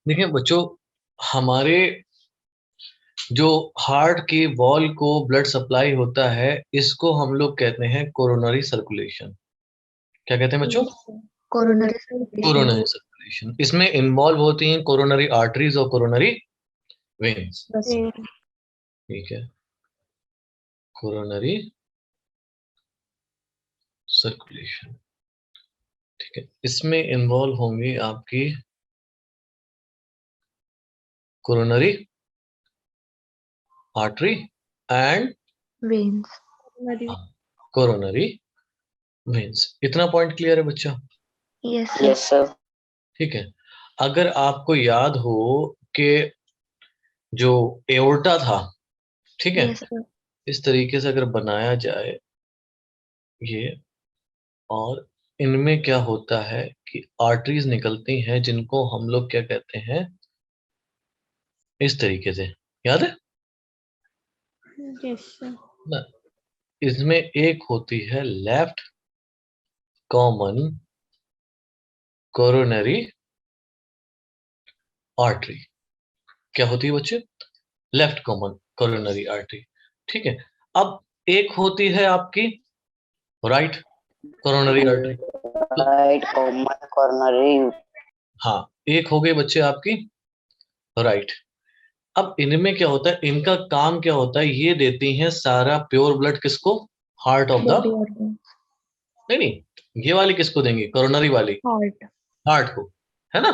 देखिए बच्चों, हमारे जो हार्ट की वॉल को ब्लड सप्लाई होता है, इसको हम लोग कहते हैं कोरोनरी सर्कुलेशन। क्या कहते हैं बच्चों? Yes sir, coronary circulation. Coronary circulation. इसमें इन्वॉल्व होती हैं कोरोनरी आर्टरीज और कोरोनरी वेन्स। बस ठीक है, कोरोनरी सर्कुलेशन। ठीक है, इसमें इन्वॉल्व होंगी आपकी coronary artery and veins. Coronary veins. इतना पॉइंट क्लियर है बच्चा? Yes yes sir. सर। ठीक है। अगर आपको याद हो कि जो एओर्टा था, ठीक है, यस सर। इस तरीके से अगर बनाया जाए ये, और इनमें क्या होता है कि आर्टरीज निकलती हैं जिनको हम लोग क्या कहते हैं, इस तरीके से, याद है यस सर। ना? इसमें एक होती है लेफ्ट कॉमन कोरोनरी आर्टरी। क्या होती है बच्चे? Left common coronary artery. ठीक है। अब एक होती है आपकी right coronary artery. Right common coronary. हाँ, एक हो गई बच्चे आपकी राइट। अब इनमें क्या होता है, इनका काम क्या होता है, ये देती हैं सारा प्योर ब्लड किसको? Heart of the, body organ. नहीं नहीं, ये वाली किसको देंगे? कोरोनरी वाली हार्ट। हार्ट को, है ना?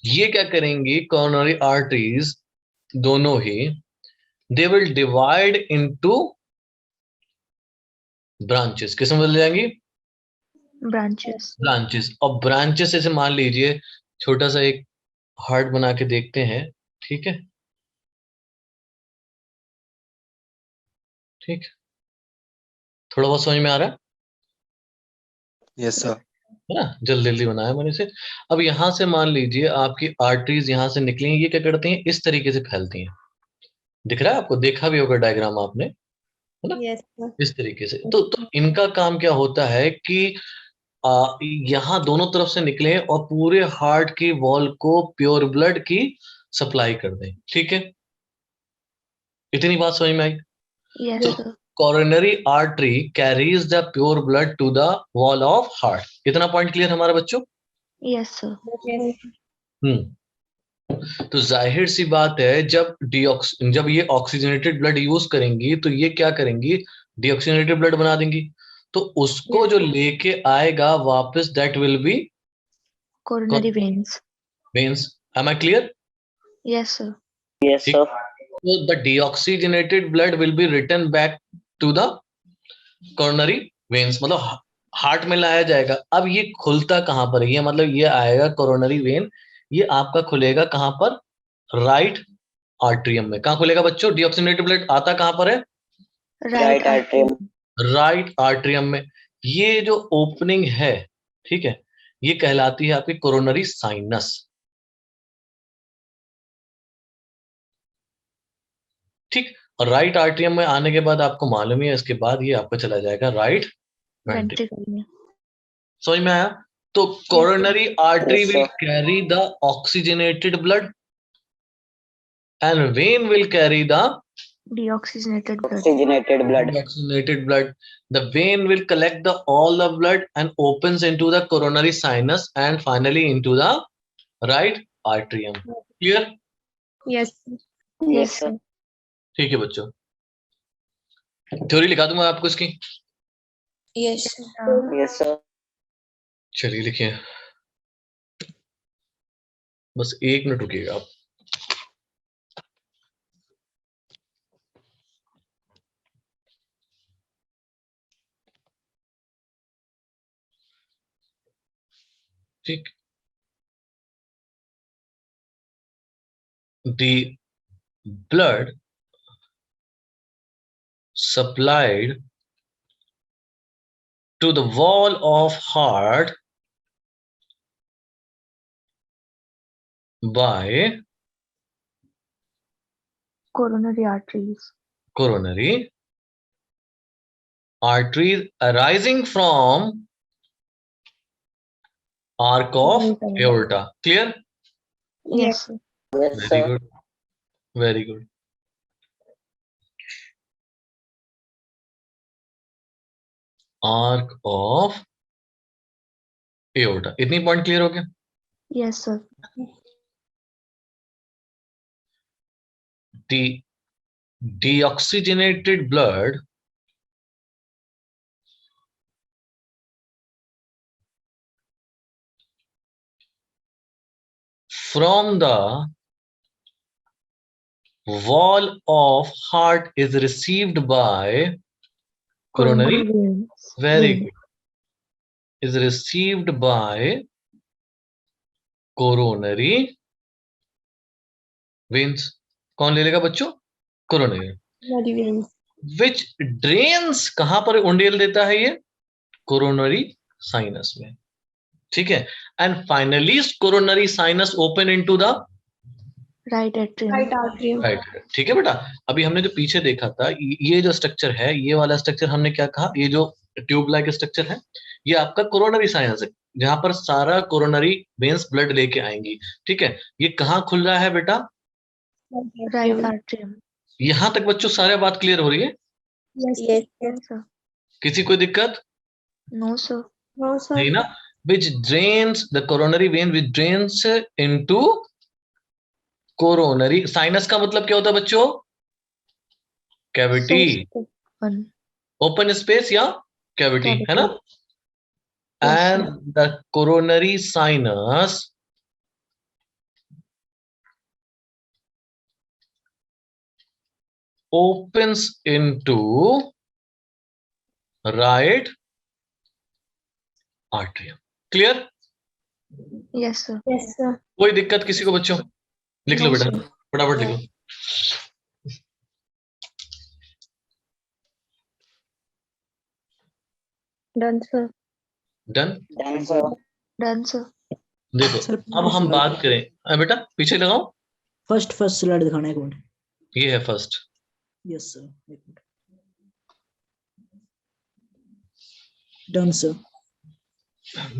ये क्या करेंगी कोरोनरी आर्टरीज दोनों ही, they will divide into branches. किस में बदल जाएंगी? ब्रांचेस। ब्रांचेस। और ब्रांचेस ऐसे मान लीजिए, छोटा सा एक हार्ट बना के देखते हैं। ठीक है, ठीक, थोड़ा बहुत समझ में आ रहा है? Yes sir. है ना? जल्दी जल्दी बनाया मैंने से। अब यहां से मान लीजिए आपकी आर्टरीज यहां से निकली हैं, ये क्या करती हैं, इस तरीके से फैलती हैं। दिख रहा है आपको? देखा भी होगा डायग्राम आपने, है ना? Yes sir. इस तरीके से। तो इनका काम क्या होता है कि यहाँ दोनों तरफ से निकले और पूरे हार्ट की वॉल को प्योर ब्लड की सप्लाई कर दें। ठीक है, इतनी बात समझ में आई? यस तो सर। Coronary artery carries the pure blood to the wall of heart. इतना पॉइंट क्लियर हमारे बच्चों? Yes sir. हम्म। तो जाहिर सी बात है, जब ये ऑक्सीजनेटेड ब्लड यूज करेंगी तो ये क्या करेंगी, डीऑक्सीजनेटेड ब्लड बना देंगी। तो उसको जो लेके आएगा वापस, that will be coronary veins. Veins. Am I clear? Yes sir. Yes ठीक। सर। तो the deoxygenated blood will be return back to the coronary veins, मतलब हार्ट में लाया जाएगा। अब ये खुलता कहां पर है, ये मतलब ये आएगा कोरोनरी वेन, ये आपका खुलेगा कहां पर? राइट आर्ट्रियम में। कहां खुलेगा बच्चों? डीऑक्सीजनेटेड ब्लड आता कहां पर है? Right right artery. Artery. Right atrium में। ये जो ओपनिंग है, ठीक है, ये कहलाती है आपकी कोरोनरी साइनस। ठीक। और राइट आर्ट्रियम में आने के बाद आपको मालूम ही है, इसके बाद ये आपका चला जाएगा राइट वेंट्रिकल। वेंट्रिकल में। समझ में आया? तो coronary artery yes will sir. Carry the oxygenated blood and when will carry the deoxygenated blood. Oxygenated blood. deoxygenated blood. The vein will collect all the blood and opens into the coronary sinus and finally into the right atrium. Clear? Yes. Yes sir. ठीक है बच्चों, theory लिखा दूंगा आपको इसकी। Yes. Yes sir. चलिए लिखिए, बस 1 मिनट रुकिएगा आप। ठीक। The blood supplied to the wall of heart by coronary arteries. coronary arteries arising from arc of Aorta. aorta. Clear? Yes, sir. Yes, Very sir. good. Very good. Arc of aorta. इतनी point clear हो गया? Yes, sir. The deoxygenated blood from the wall of heart is received by coronary. veins. Very Vein. good. Is received by coronary veins. कौन ले लेगा बच्चों? coronary. Bloody veins. Which drains कहां पर उंडेल देता है ये? coronary sinus में. ठीक है. And finally coronary sinus open into the Right atrium. Right atrium. Right. ठीक है बेटा. अभी हमने जो पीछे देखा था ये जो स्ट्रक्चर है, ये वाला स्ट्रक्चर हमने क्या कहा? ये जो ट्यूब लाइक स्ट्रक्चर है ये आपका कोरोनरी साइनस है, जहां पर सारा कोरोनरी वेन्स ब्लड लेके आएंगी. ठीक है. ये कहाँ खुल रहा है बेटा? Right atrium. यहां तक बच्चों सारे बात क्लियर हो रही है? Yes. Yes, sir. किसी कोई दिक्कत No, sir. No, sir. नहीं ना? Which drains the coronary vein which drains into coronary sinus. का मतलब क्या होता है बच्चों? कैविटी. Open. ओपन स्पेस या कैविटी, है ना? Yes, And the coronary sinus opens into right atrium. Clear? Yes, sir. Yes, sir. कोई दिक्कत किसी को बच्चों? लिख लो No, बेटा, sir. फटाफट लिख लो. Done, sir. Done. Done, sir. Done, sir. देखो सर, अब हम बात करें. बेटा पीछे लगाओ. फर्स्ट स्लाइड दिखाना है कौन? ये है first. Yes sir. Done sir.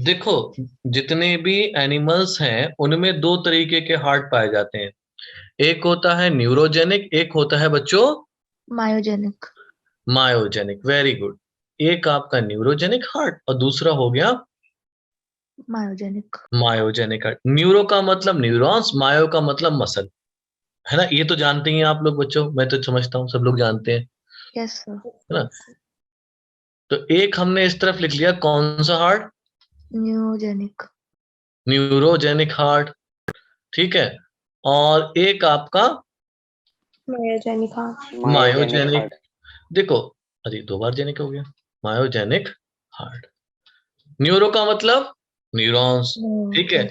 देखो जितने भी एनिमल्स हैं उनमें दो तरीके के हार्ट पाए जाते हैं. एक होता है न्यूरोजेनिक, एक होता है बच्चों Myogenic. मायोजेनिक. Very good. एक आपका न्यूरोजेनिक हार्ट और दूसरा हो गया Myogenic. Myogenic heart. न्यूरो का मतलब न्यूरॉन्स, मायो का मतलब मसल, है ना? ये तो जानते ही हैं आप लोग बच्चों, मैं तो समझता हूँ सब लोग जानते हैं, Yes, sir. है ना? तो एक हमने इस तरफ लिख लिया कौन सा हार्ट? Neurogenic. Neurogenic heart. ठीक है. और एक आपका Myogenic heart. मायोजेनिक. heart. देखो अरे दो बार जेनिक हो गया. Myogenic heart. न्यूरो का मतलब न्यूरॉन्स. ठीक है.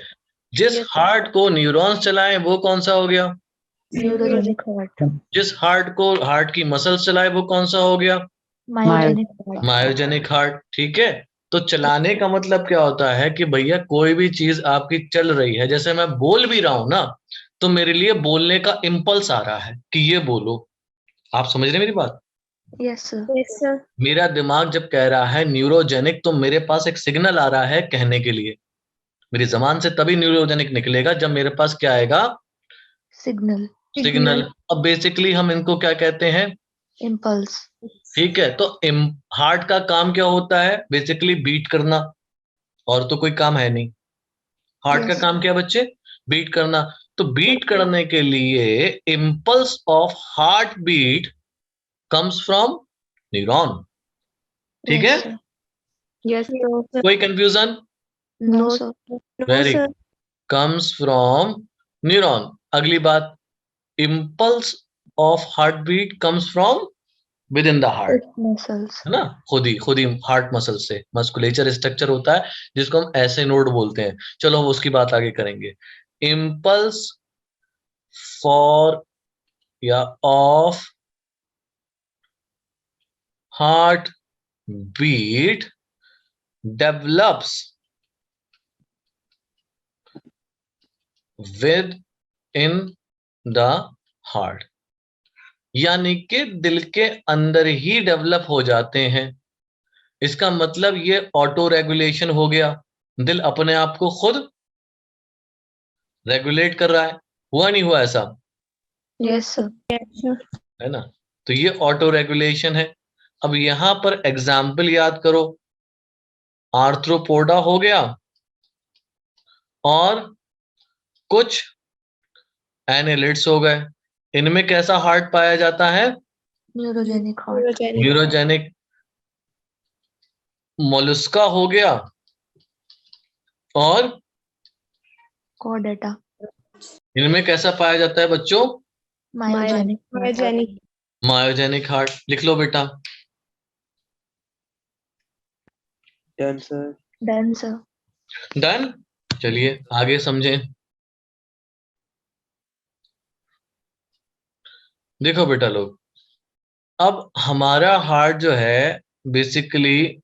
जिस हार्ट को न्यूरॉन्स चलाएं वो कौन सा हो गया? Neurogenic heart. जिस हार्ट को हार्ट की मसल्स चलाए वो कौन सा हो गया? Myogenic heart. Myogenic heart. ठीक है. तो चलाने का मतलब क्या होता है कि भैया कोई भी चीज आपकी चल रही है, जैसे मैं बोल भी रहा हूं ना, तो मेरे लिए बोलने का इम्पल्स आ रहा है कि ये बोलो. आप समझ रहे हैं मेरी बात? Yes, sir. Yes, sir. मेरा दिमाग जब कह रहा है न्यूरोजेनिक, तो मेरे पास एक सिग्नल आ रहा है कहने के लिए. मेरी जबान से तभी न्यूरोजेनिक निकलेगा जब मेरे पास क्या आएगा? Signal. सिग्नल. अब बेसिकली हम इनको क्या कहते हैं? Impulse. ठीक है. तो हार्ट का काम क्या होता है? बेसिकली बीट करना, और तो कोई काम है नहीं. हार्ट का Yes. काम क्या बच्चे? बीट करना. तो बीट करने के लिए impulse of heart beat comes from neuron. ठीक है. Yes, sir. Yes, sir. कोई confusion? No, sir. Very sir. Good. Comes from neuron. अगली बात, impulse of heart beat comes from within the heart, Muscles. है ना? खुद ही heart muscle से मस्कुलेचर स्ट्रक्चर होता है जिसको हम ऐसे नोड बोलते हैं. चलो हम उसकी बात आगे करेंगे. इम्पल्स फॉर या of heart beat develops within the heart. यानी कि दिल के अंदर ही डेवलप हो जाते हैं. इसका मतलब ये ऑटो रेगुलेशन हो गया. दिल अपने आप को खुद रेगुलेट कर रहा है, हुआ नहीं हुआ ऐसा, Yes, sir. Yes, sir. है ना? तो ये ऑटो रेगुलेशन है। अब यहां पर एग्जाम्पल याद करो, आर्थ्रोपोडा हो गया और कुछ एनेलिड्स हो गए। इनमें कैसा हार्ट पाया जाता है? Neurogenic heart. Neurogenic. Neurogenic. Mollusca हो गया और Chordata. इनमें कैसा पाया जाता है बच्चों? Myogenic. Myogenic. Myogenic heart. लिख लो बेटा। Done, sir. Done, sir. Done. चलिए आगे समझें। देखो बेटा लोग, अब हमारा हार्ट जो है बेसिकली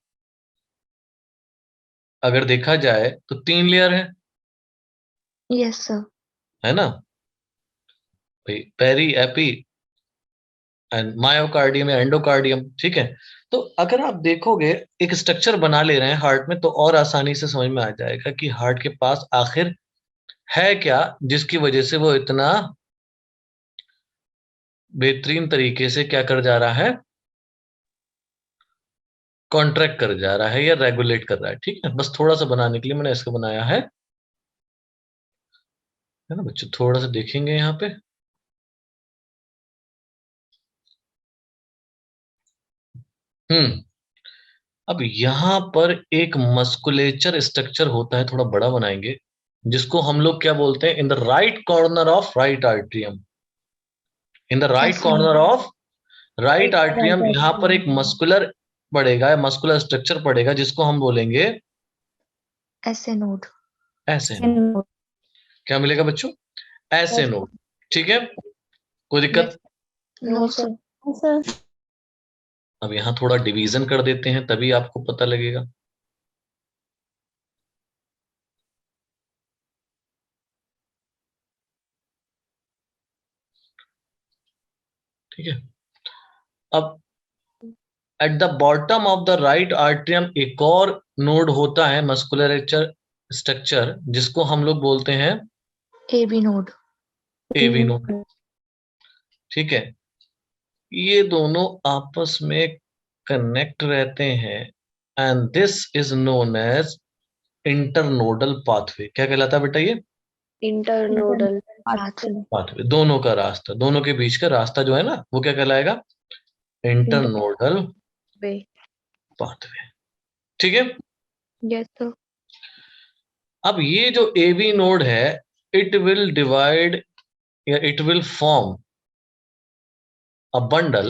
अगर देखा जाए तो 3 लेयर है Yes, sir. ना भाई? पेरी, एपी एंड मायोकार्डियम या एंडोकार्डियम। ठीक है, तो अगर आप देखोगे एक स्ट्रक्चर बना ले रहे हैं हार्ट में, तो और आसानी से समझ में आ जाएगा कि हार्ट के पास आखिर है क्या जिसकी वजह से वो इतना बेहतरीन तरीके से क्या कर जा रहा है, कॉन्ट्रैक्ट कर जा रहा है या रेगुलेट कर रहा है। ठीक है, बस थोड़ा सा बनाने के लिए मैंने इसको बनाया है ना बच्चों? थोड़ा सा देखेंगे यहाँ पे। अब यहां पर एक मस्कुलेचर स्ट्रक्चर होता है, थोड़ा बड़ा बनाएंगे, जिसको हम लोग क्या बोलते हैं? In the right corner of right atrium. In the right Yes, sir. Corner of right atrium Right यहां पर एक मस्कुलर पड़ेगा, मस्कुलर स्ट्रक्चर पड़ेगा, जिसको हम बोलेंगे SA node. ऐसे नोड। क्या मिलेगा बच्चों? ऐसे नोड। ठीक है, कोई दिक्कत? No, sir. Yes, sir. अब यहां थोड़ा डिवीजन कर देते हैं, तभी आपको पता लगेगा। ठीक है, अब at the bottom of the right atrium एक और नोड होता है, मस्कुलरेचर स्ट्रक्चर, जिसको हम लोग बोलते हैं AB node. AV node. ठीक है, ये दोनों आपस में कनेक्ट रहते हैं and this is known as internodal pathway. क्या कहलाता है बेटा ये? Internodal. Pathway. पाथवे, दोनों का रास्ता, दोनों के बीच का रास्ता जो है ना, वो क्या कहलाएगा? Internodal Way. पाथवे। ठीक है, Yes, sir. अब ये जो एवी नोड है, इट विल डिवाइड या it will form a bundle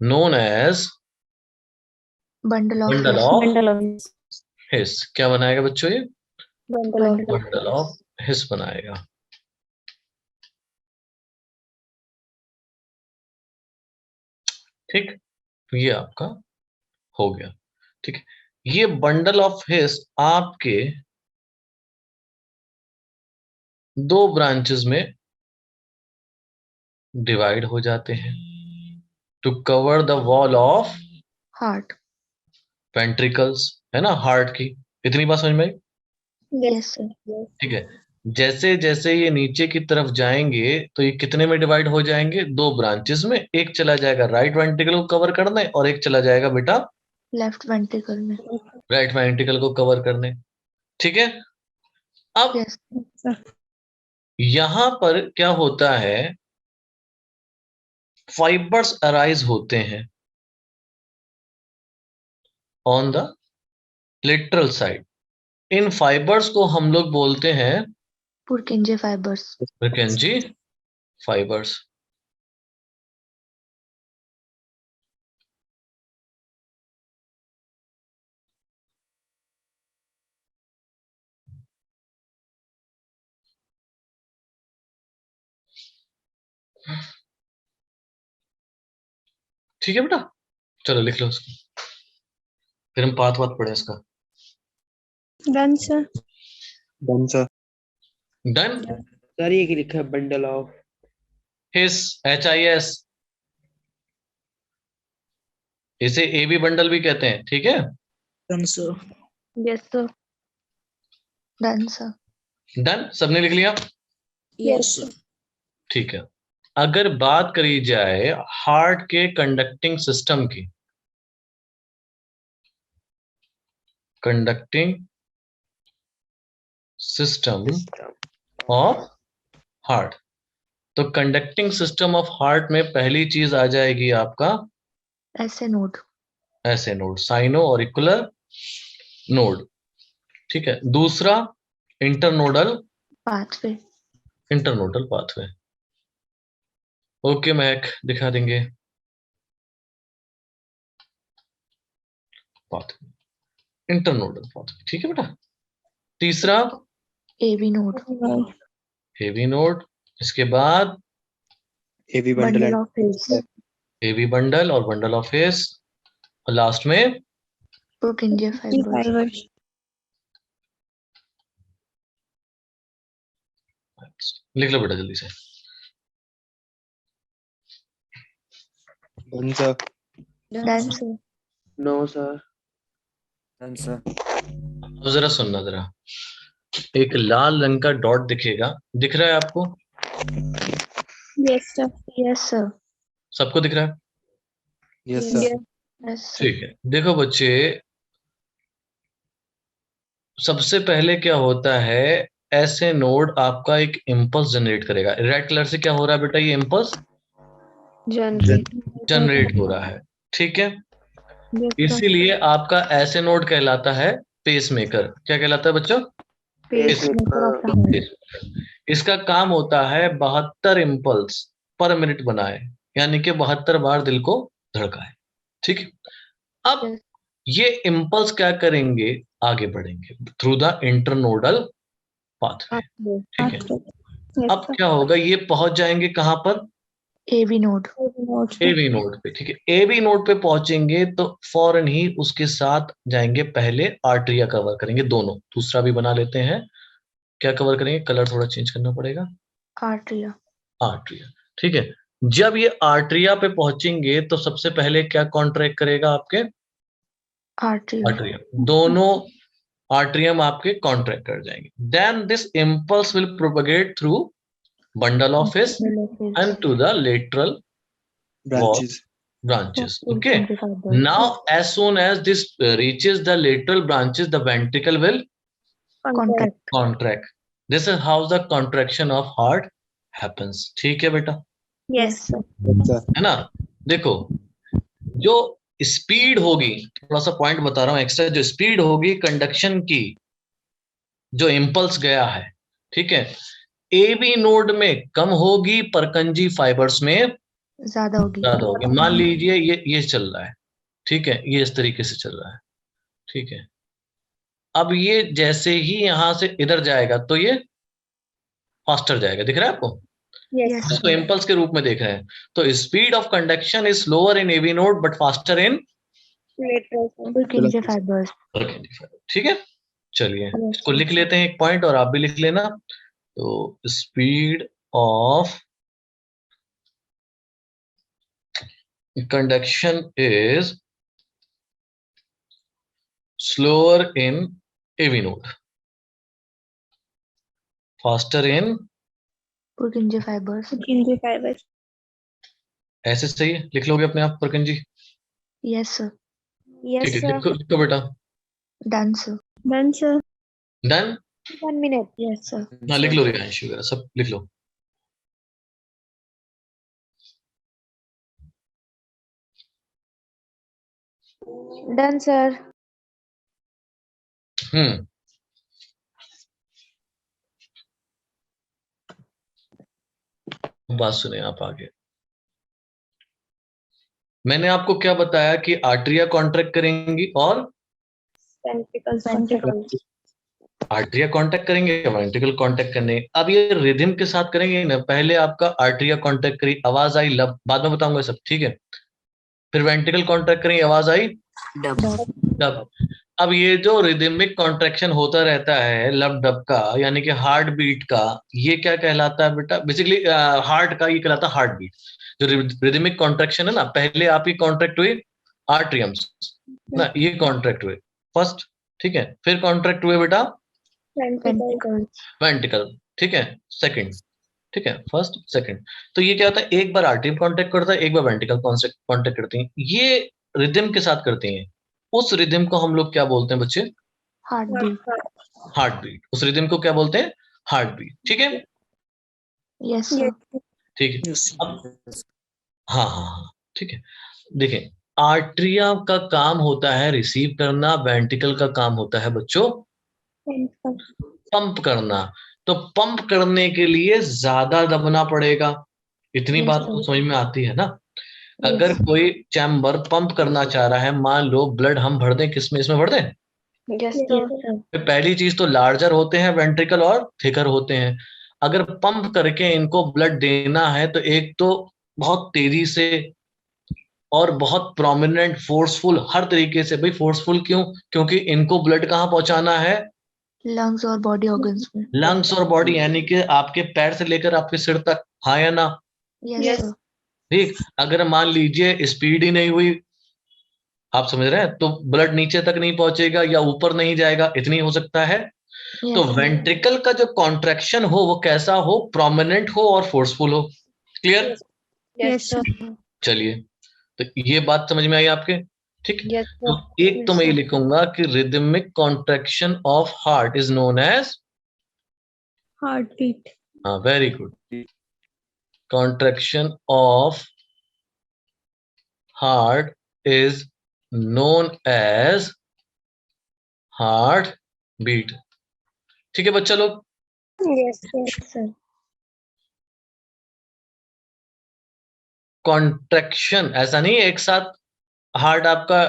known as Bundle of bundle His. of Bundle of His। क्या बनाएगा बच्चों ये? bundle of bundle of his बनाएगा। ठीक, तो ये आपका हो गया। ठीक है, ये बंडल ऑफ हिस आपके 2 ब्रांचेस में डिवाइड हो जाते हैं to cover the wall of Heart. Ventricles, है ना, हार्ट की। इतनी बात समझ में आई? Yes, sir. ठीक है, जैसे जैसे ये नीचे की तरफ जाएंगे तो ये कितने में डिवाइड हो जाएंगे? 2 ब्रांचेस में। एक चला जाएगा राइट वेंट्रिकल को कवर करने और एक चला जाएगा बेटा Left ventricle में. राइट वेंट्रिकल को कवर करने। ठीक है, अब Yes. यहां पर क्या होता है? फाइबर्स अराइज होते हैं on the lateral side. In fibres को हम लोग बोलते हैं Purkinje fibers. Purkinje fibres. ठीक है बेटा, चलो लिख लो इसको, फिर हम पाथ पढ़े इसका। done, sir. Done, sir. Done. Sir ये क्या लिखा है? बंडल ऑफ हिस, HIS, इसे AB बंडल भी कहते हैं। ठीक है, Done, sir. Yes, sir. Done sir. Done, सबने लिख लिया? यस ठीक है। अगर बात करी जाए हार्ट के कंडक्टिंग सिस्टम की, कंडक्टिंग सिस्टम ऑफ हार्ट, तो कंडक्टिंग सिस्टम ऑफ हार्ट में पहली चीज आ जाएगी आपका ऐसे नोड। ऐसे नोड, साइनो ऑरिकुलर नोड। ठीक है। दूसरा internodal pathway. Internodal pathway. Okay महक, दिखा देंगे पाथवे, इंटरनोडल पाथवे। ठीक है बेटा। तीसरा एवी नोड। हेवी नोड, इसके बाद AV bundle bundle and of His. AV bundle और बंडल ऑफ हेस, और लास्ट में पुरकिंजे फाइबर्स। फाइबर्स। लिख लो बेटा जल्दी से। done sir. Done sir. No, sir. Done sir. अब जरा सुनना जरा, एक लाल रंग का डॉट दिखेगा, दिख रहा है आपको? Yes sir. Yes sir. सबको दिख रहा है? Yes sir. Yes sir. ठीक है। देखो बच्चे, सबसे पहले क्या होता है, ऐसे नोड आपका एक इम्पल्स जनरेट करेगा। रेड कलर से क्या हो रहा है बेटा, ये इम्पल्स जनरेट। जनरेट हो रहा है। ठीक है। Yes sir. इसीलिए आपका ऐसे नोड कहलाता है पेसमेकर। क्या कहलाता है बच्चों? Pacemaker. इसका काम होता है 72 इम्पल्स पर मिनट बनाए, यानी कि 72 बार दिल को धड़काए। ठीक है। अब Yes. ये इम्पल्स क्या करेंगे, आगे बढ़ेंगे थ्रू द इंटरनोडल पाथवे। ठीक है। अब क्या होगा, ये पहुंच जाएंगे कहां पर? AV node. एवी नोड पे। ठीक है। एवी नोड पे पहुंचेंगे तो फौरन ही उसके साथ जाएंगे, पहले आर्टरिया कवर करेंगे दोनों। दूसरा भी बना लेते हैं। क्या कवर करेंगे, कलर थोड़ा चेंज करना पड़ेगा। आर्ट्रिया। आर्टरिया। ठीक है। जब ये आर्टरिया पे पहुंचेंगे तो सबसे पहले क्या कॉन्ट्रैक्ट करेगा आपके? आर्ट्रिया। आर्टरिया। दोनों आर्टरियम आपके कॉन्ट्रैक्ट कर जाएंगे। Then this impulse will propagate through bundle of his and to the lateral Branches. branches. Okay. Now as soon as this reaches the lateral branches, the ventricle will Contract. contract. This is how the contraction of heart happens. ठीक है बेटा? Yes sir. Yes sir. है ना? देखो, जो speed होगी, थोड़ा सा पॉइंट बता रहा हूं एक्स्ट्रा, जो स्पीड होगी कंडक्शन की, जो इम्पल्स गया है, ठीक है, एबी नोड में कम होगी, परकंजी फाइबर्स में ज्यादा होगी। ज्यादा होगी। मान लीजिए ये चल रहा है, ठीक है, ये इस तरीके से चल रहा है। ठीक है। अब ये जैसे ही यहां से इधर जाएगा तो ये फास्टर जाएगा, दिख रहा है आपको? यस इसको इम्पल्स के रूप में देख रहे हैं। तो speed of conduction is slower in AV node but faster in Purkinje fibres. Purkinje fibre. ठीक है। चलिए इसको लिख लेते हैं एक पॉइंट, और आप भी लिख लेना। तो speed of conduction is slower in AV node, faster in पुरकिंजे fibres. पुरकिंजे fibres. ऐसे सही है, लिख लोगे अपने आप परकंजी? Yes sir. ठीक है, लिखो लिखो बेटा। Done sir. Done sir. Done. 1 minute. Yes sir. हाँ लिख लो, रियांश वगैरह सब लिख लो। Done sir. बात सुने आप आगे। मैंने आपको क्या बताया कि आर्टरिया कॉन्ट्रैक्ट करेंगी और आर्टरिया कॉन्टैक्ट करेंगे, वेंट्रिकल कॉन्टैक्ट करने। अब ये रिदम के साथ करेंगे ना, पहले आपका आर्टरिया कॉन्टैक्ट करी, आवाज आई लब, बाद में बताऊंगा सब। ठीक है। फिर वेंट्रिकल कॉन्ट्रैक्ट करेंगे, आवाज आई डब। अब ये जो रिदमिक कॉन्ट्रैक्शन होता रहता है लब डब का, यानी कि हार्ट बीट का, ये क्या कहलाता है बेटा? बेसिकली हार्ट का ये कहलाता है हार्ट बीट। जो रिदमिक कॉन्ट्रैक्शन है ना, पहले आपकी कॉन्ट्रैक्ट हुई आर्टरियम्स ना, ये कॉन्ट्रैक्ट हुए फर्स्ट। ठीक है। फिर कॉन्ट्रैक्ट हुए बेटा Ventricles. वेंट्रिकल, ठीक है, सेकंड, ठीक है, फर्स्ट सेकंड। तो ये क्या होता है, एक बार आर्टरी कांटेक्ट करता है, एक बार वेंट्रिकल कांटेक्ट करती है, ये रिदम के साथ करती हैं। उस रिदम को हम लोग क्या बोलते हैं बच्चे? Heartbeat. Heart beat. उस रिदम को क्या बोलते हैं? हार्ट बीट, ठीक है, Yes, sir. ठीक है। Yes. अब हाँ हाँ हाँ, ठीक है, देखिए, आर्टरिया का काम होता है रिसीव करना, वेंट्रिकल का काम होता है बच्चों पंप करना। तो पंप करने के लिए ज्यादा दबना पड़ेगा, इतनी Yes, बात sir. तो समझ में आती है ना। अगर Yes. कोई चैम्बर पंप करना चाह रहा है, मान लो ब्लड हम भर दें, किसमें? इसमें भर दें। Yes, Yes, sir. sir. तो पहली चीज तो लार्जर होते हैं वेंट्रिकल और थिकर होते हैं। अगर पंप करके इनको ब्लड देना है तो एक तो बहुत तेजी से और बहुत प्रोमिनेंट, फोर्सफुल, हर तरीके से। भाई फोर्सफुल क्यों? क्योंकि इनको ब्लड कहाँ पहुंचाना है? Lungs और body organs में. लंग्स और बॉडी, यानी कि आपके पैर से लेकर आपके सिर तक, हाँ या ना? Yes, Yes. sir. ठीक, अगर मान लीजिए स्पीड ही नहीं हुई, आप समझ रहे हैं, तो ब्लड नीचे तक नहीं पहुंचेगा या ऊपर नहीं जाएगा, इतनी हो सकता है। Yes, तो sir. वेंट्रिकल का जो कॉन्ट्रैक्शन हो वो कैसा हो? प्रोमिनेंट हो और फोर्सफुल हो। क्लियर? Yes, sir. चलिए, तो ये बात समझ में आई आपके? ठीक है, Yes, तो sir. एक तो मैं ये लिखूंगा कि rhythmic contraction of heart is known as, Heartbeat. हाँ very good, contraction of heart is known as heart beat. ठीक है बच्चा लोग, Yes, sir. Yes, sir. Contraction ऐसा नहीं है एक साथ हार्ट आपका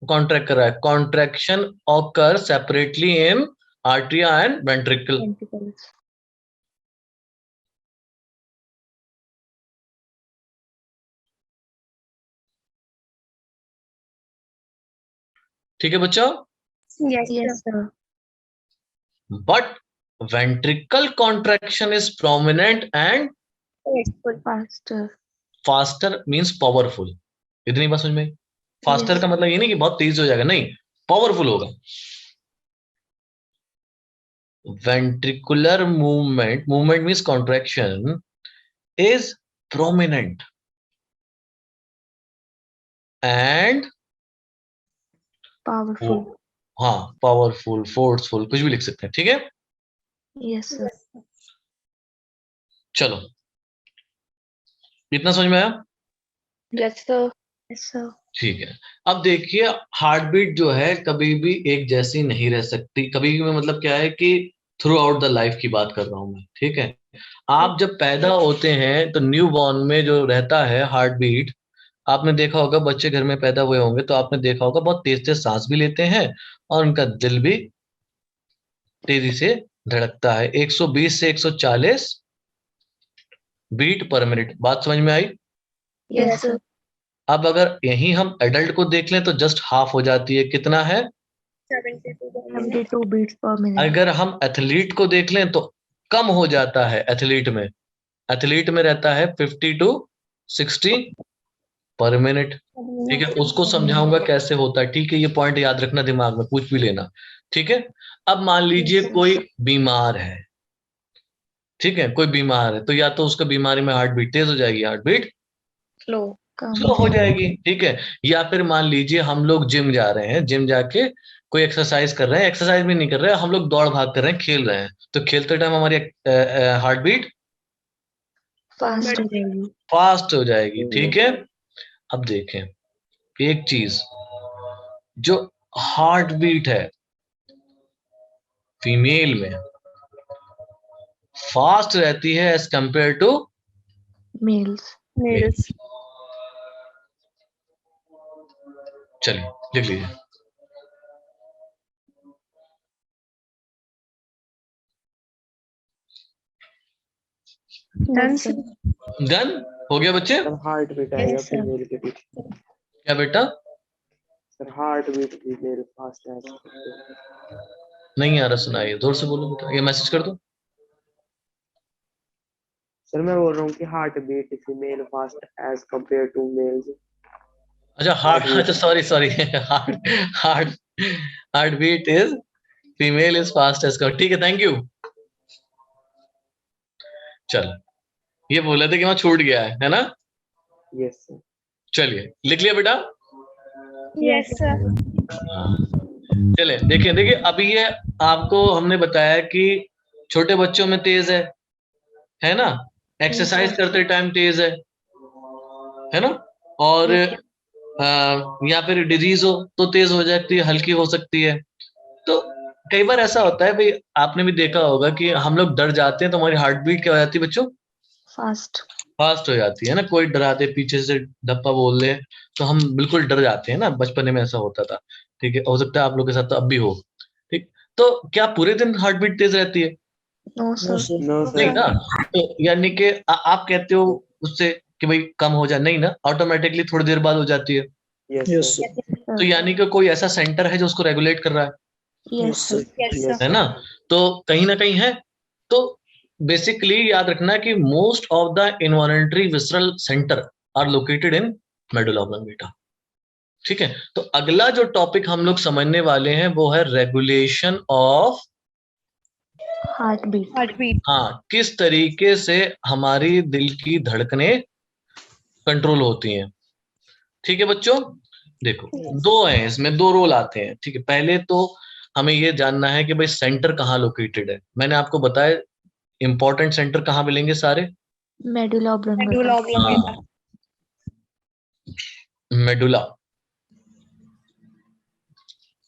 कॉन्ट्रैक्ट कर रहा है, contraction occur separately in atria and ventricle. Ventricles. ठीक है बच्चों, Yes, Yes, sir. sir. But ventricle contraction is prominent and Faster. Faster means powerful. इतनी बात समझ में? Faster Yes. का मतलब ये नहीं कि बहुत तेज हो जाएगा, नहीं, पावरफुल होगा। ventricular movement means contraction is prominent and Powerful. हाँ पावरफुल, फोर्सफुल, कुछ भी लिख सकते हैं, ठीक है। Yes, sir. चलो, इतना समझ में आया? Yes, sir. Yes, sir. ठीक है, अब देखिए, हार्ट बीट जो है कभी भी एक जैसी नहीं रह सकती। कभी भी मतलब क्या है कि थ्रू आउट द लाइफ की बात कर रहा हूं मैं, ठीक है। आप जब पैदा होते हैं तो न्यू बॉर्न में जो रहता है हार्ट बीट, आपने देखा होगा बच्चे घर में पैदा हुए होंगे तो आपने देखा होगा बहुत तेज तेज सांस भी लेते हैं और उनका दिल भी तेजी से धड़कता है, 120 से 140 बीट पर मिनट। बात समझ में आई? Yes, sir. अब अगर यही हम एडल्ट को देख लें तो जस्ट हाफ हो जाती है, कितना है? 72 beats per minute. अगर हम एथलीट को देख लें तो कम हो जाता है, एथलीट में रहता है 50 to 60 पर मिनट। ठीक है, उसको समझाऊंगा कैसे होता है, ठीक है, ये पॉइंट याद रखना, दिमाग में पूछ भी लेना, ठीक है। अब मान लीजिए कोई बीमार है, ठीक है, कोई बीमार है तो या तो उसका बीमारी में हार्ट बीट तेज हो जाएगी, हार्ट बीट Slow. स्लो हो जाएगी, ठीक है। या फिर मान लीजिए हम लोग जिम जा रहे हैं, जिम जाके कोई एक्सरसाइज कर रहे हैं, एक्सरसाइज भी नहीं कर रहे हैं, हम लोग दौड़ भाग कर रहे हैं, खेल रहे हैं, तो खेलते टाइम हमारी हार्ट बीट Fast हो जाएगी. फास्ट हो जाएगी, ठीक है। अब देखें एक चीज, जो हार्ट बीट है फीमेल में फास्ट रहती है as compare to Males. Males. चलिए लिख लीजिए, Done, Yes, sir. sir. Done हो गया बच्चे? सर हार्ट बीट आएगा Yes, sir. फीमेल के पीछे। क्या बेटा? Sir heart beat female fast है। नहीं आ रहा, सुनाइए, जोर से बोलो बेटा, ये मैसेज कर दो। सर मैं बोल रहा हूँ कि heart beat female fast as compare to males. अच्छा हार्ट, अच्छा sorry sorry, heart heart heart beat is female is fast as ठीक है, थैंक यू। चल, ये बोले थे कि वहां छूट गया है ना? Yes, sir. चलिए लिख लिया बेटा। Yes, sir. चले देखिए देखिए, अभी ये आपको हमने बताया कि छोटे बच्चों में तेज है ना, एक्सरसाइज करते टाइम तेज है ना, और या फिर डिजीज हो तो तेज हो जाती है, हल्की हो सकती है। तो कई बार ऐसा होता है भाई, आपने भी देखा होगा कि हम लोग डर जाते हैं तो हमारी हार्ट बीट क्या हो जाती है बच्चों? फास्ट हो जाती है ना। कोई डरा दे, पीछे से धप्पा बोल दे तो हम बिल्कुल डर जाते हैं ना, बचपन में ऐसा होता था। ठीक है, हो सकता है आप लोग के साथ तो अब भी हो। ठीक, तो क्या पूरे दिन हार्ट बीट तेज रहती है? No, no sir. Sir. No, नहीं sir. ना। तो यानी कि आप कहते हो उससे कि भाई कम हो जाए, नहीं ना, ऑटोमेटिकली थोड़ी देर बाद हो जाती है। Yes, yes sir. सर। तो यानी कि कोई ऐसा सेंटर है जो उसको रेगुलेट कर रहा है, Yes, sir. Yes, Yes, sir. है ना? तो कहीं ना कहीं है। तो बेसिकली याद रखना कि most of the involuntary visceral centre are located in medulla oblongata. ठीक है, तो अगला जो टॉपिक हम लोग समझने वाले हैं वो है रेगुलेशन ऑफ Heartbeat. Heartbeat. हाँ, किस तरीके से हमारी दिल की धड़कनें कंट्रोल होती हैं। ठीक है बच्चों, देखो दो हैं इसमें, दो रोल आते हैं। ठीक है, पहले तो हमें ये जानना है कि भाई सेंटर कहाँ लोकेटेड है। मैंने आपको बताया इंपॉर्टेंट सेंटर कहाँ मिलेंगे सारे? Medulla Medulla oblongata. oblongata. Medulla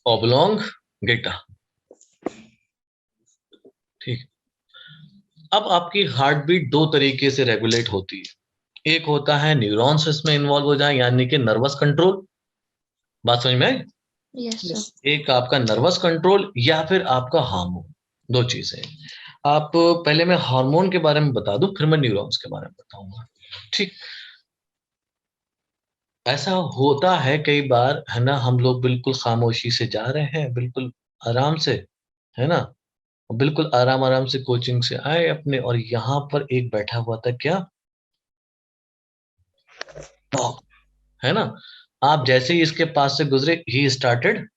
oblongata. ठीक, अब आपकी हार्ट बीट दो तरीके से रेगुलेट होती है। एक होता है न्यूरॉन्स इसमें इन्वॉल्व हो जाए, यानी कि नर्वस कंट्रोल। बात समझ में आई? Yes, sir. एक आपका नर्वस कंट्रोल या फिर आपका हार्मोन, दो चीजें। आप पहले मैं हार्मोन के बारे में बता दूं, फिर मैं न्यूरॉन्स के बारे में बताऊंगा। ठीक, ऐसा होता है कई बार, है ना, हम लोग बिल्कुल खामोशी से जा रहे हैं, बिल्कुल आराम से, है ना, बिल्कुल आराम आराम से कोचिंग से आए अपने, और यहाँ पर एक बैठा हुआ था क्या, डॉग, है ना। आप जैसे ही इसके पास से गुजरे, he started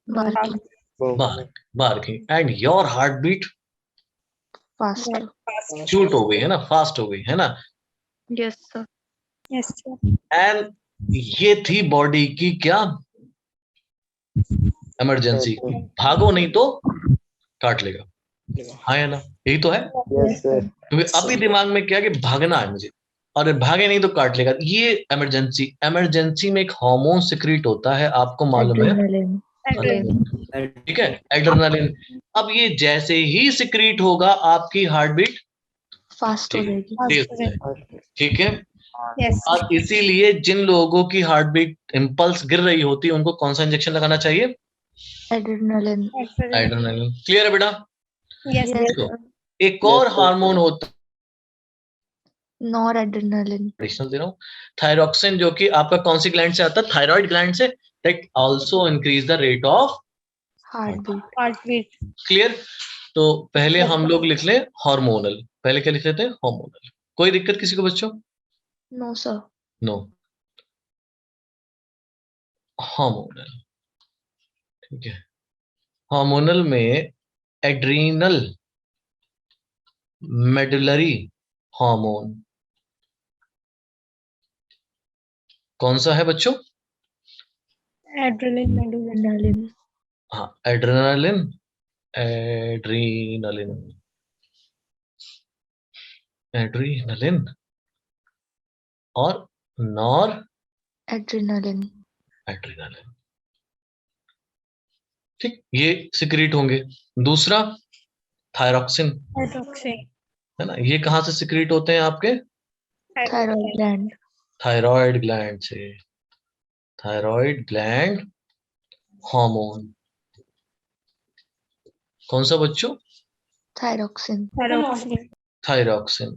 Barking. Barking and your heart beat Faster. Shoot हो गई, है ना, फास्ट हो गई, है ना। Yes, sir. Yes, sir. And ये थी बॉडी की क्या, इमरजेंसी। भागो नहीं तो काट लेगा, हाँ या ना, यही तो है। Yes, sir. क्योंकि अभी दिमाग में क्या कि भागना है मुझे, और भागे नहीं तो काट लेगा, ये इमरजेंसी। इमरजेंसी में एक हार्मोन सिक्रीट होता है, आपको मालूम है? Adrenaline. Adrenaline. ठीक है, एड्रेनालिन। अब ये जैसे ही सिक्रीट होगा, आपकी हार्ट बीट Fast हो जाएगी. तेज हो जाएगी। ठीक है, Yes. और इसीलिए जिन लोगों की हार्ट बीट इम्पल्स गिर रही होती है, उनको कौन सा इंजेक्शन लगाना चाहिए? Adrenaline. Adrenaline. एड्रेनालिन। क्लियर है बेटा? Yes, Yes, sir. sir. एक और हार्मोन होता है, Noradrenaline. एडिशनल दे रहा हूँ, थायरॉक्सिन, जो कि आपका कौन सी ग्लैंड से आता है? थायराइड ग्लैंड से। That also increase the rate of Heartbeat. Heartbeat. Clear. तो पहले हम लोग लिख लें हार्मोनल, पहले क्या लिख लेते हैं? हार्मोनल। कोई दिक्कत किसी को बच्चों? No, sir. No, hormonal. ठीक है, हार्मोनल में एड्रीनल मेडुलरी हार्मोन कौन सा है बच्चों? Adrenaline. Medulla. Adrenaline. हाँ, एड्रेनालिन, एड्रीनलिन, एड्रीनलिन और नॉर Adrenaline. एड्रीनलिन। ठीक, ये सिक्रीट होंगे। दूसरा थायरॉक्सिन, Hydroxy. है ना, ये कहाँ से सिक्रीट होते हैं आपके? Thyroid gland. थायराइड ग्लैंड से। थायराइड ग्लैंड हार्मोन कौन सा बच्चों? Thyroxine. Thyroxine. थायरॉक्सिन।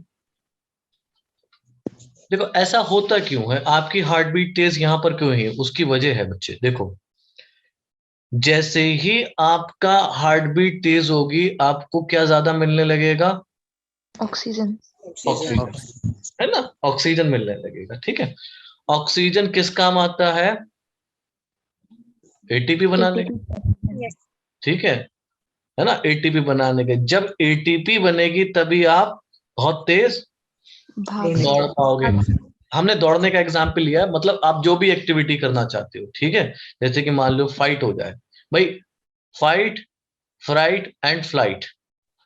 देखो ऐसा होता क्यों है, आपकी हार्ट बीट तेज यहाँ पर क्यों है? उसकी वजह है बच्चे, देखो जैसे ही आपका हार्ट बीट तेज होगी, आपको क्या ज्यादा मिलने लगेगा? Oxygen. ऑक्सीजन, है ना, ऑक्सीजन मिलने लगेगा। ठीक है, ऑक्सीजन किस काम आता है? एटीपी बनाने। Yes. ठीक है, है ना, एटीपी बनाने के। जब एटीपी बनेगी तभी आप बहुत तेज भाग दौड़ पाओगे। हमने दौड़ने का एग्जाम्पल लिया है, मतलब आप जो भी एक्टिविटी करना चाहते हो, ठीक है, जैसे कि मान लो फाइट हो जाए भाई, फाइट, फ्राइट एंड फ्लाइट,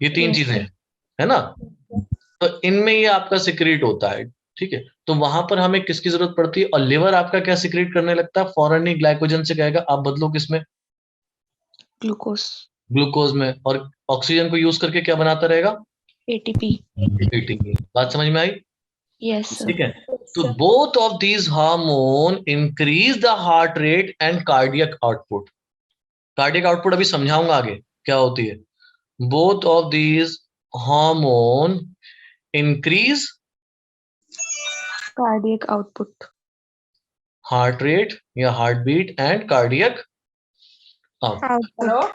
ये 3 Yes, चीजें sir. हैं, है ना। तो इनमें ये आपका सिक्रीट होता है, ठीक है। तो वहां पर हमें किसकी जरूरत पड़ती है, और लिवर आपका क्या सिक्रीट करने लगता है, फौरन ही ग्लाइकोजन से कहेगा आप बदलो किसमें, Glucose. ग्लूकोज में, और ऑक्सीजन को यूज करके क्या बनाता रहेगा, ATP. एटीपी। बात समझ में आई? Yes, sir. ठीक है। तो both of these hormone increase the heart rate and cardiac output. Cardiac output अभी समझाऊंगा आगे क्या होती है। Both of these hormone increase Cardiac output. Heart rate या heart beat and cardiac output. Output.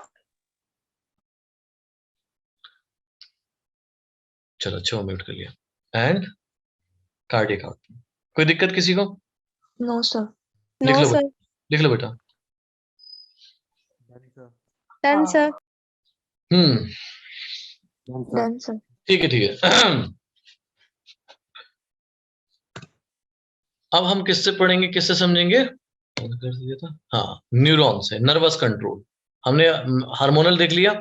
चलो 6 मिनट कर लिया। And cardiac output. कोई दिक्कत किसी को? No, sir. लिख No, लो sir. लिख लो बेटा। Done, sir. Done, sir. ठीक है। अब हम किससे पढ़ेंगे, किससे समझेंगे? कर दिया था, हाँ, न्यूरॉन से, नर्वस कंट्रोल। हमने हार्मोनल देख लिया,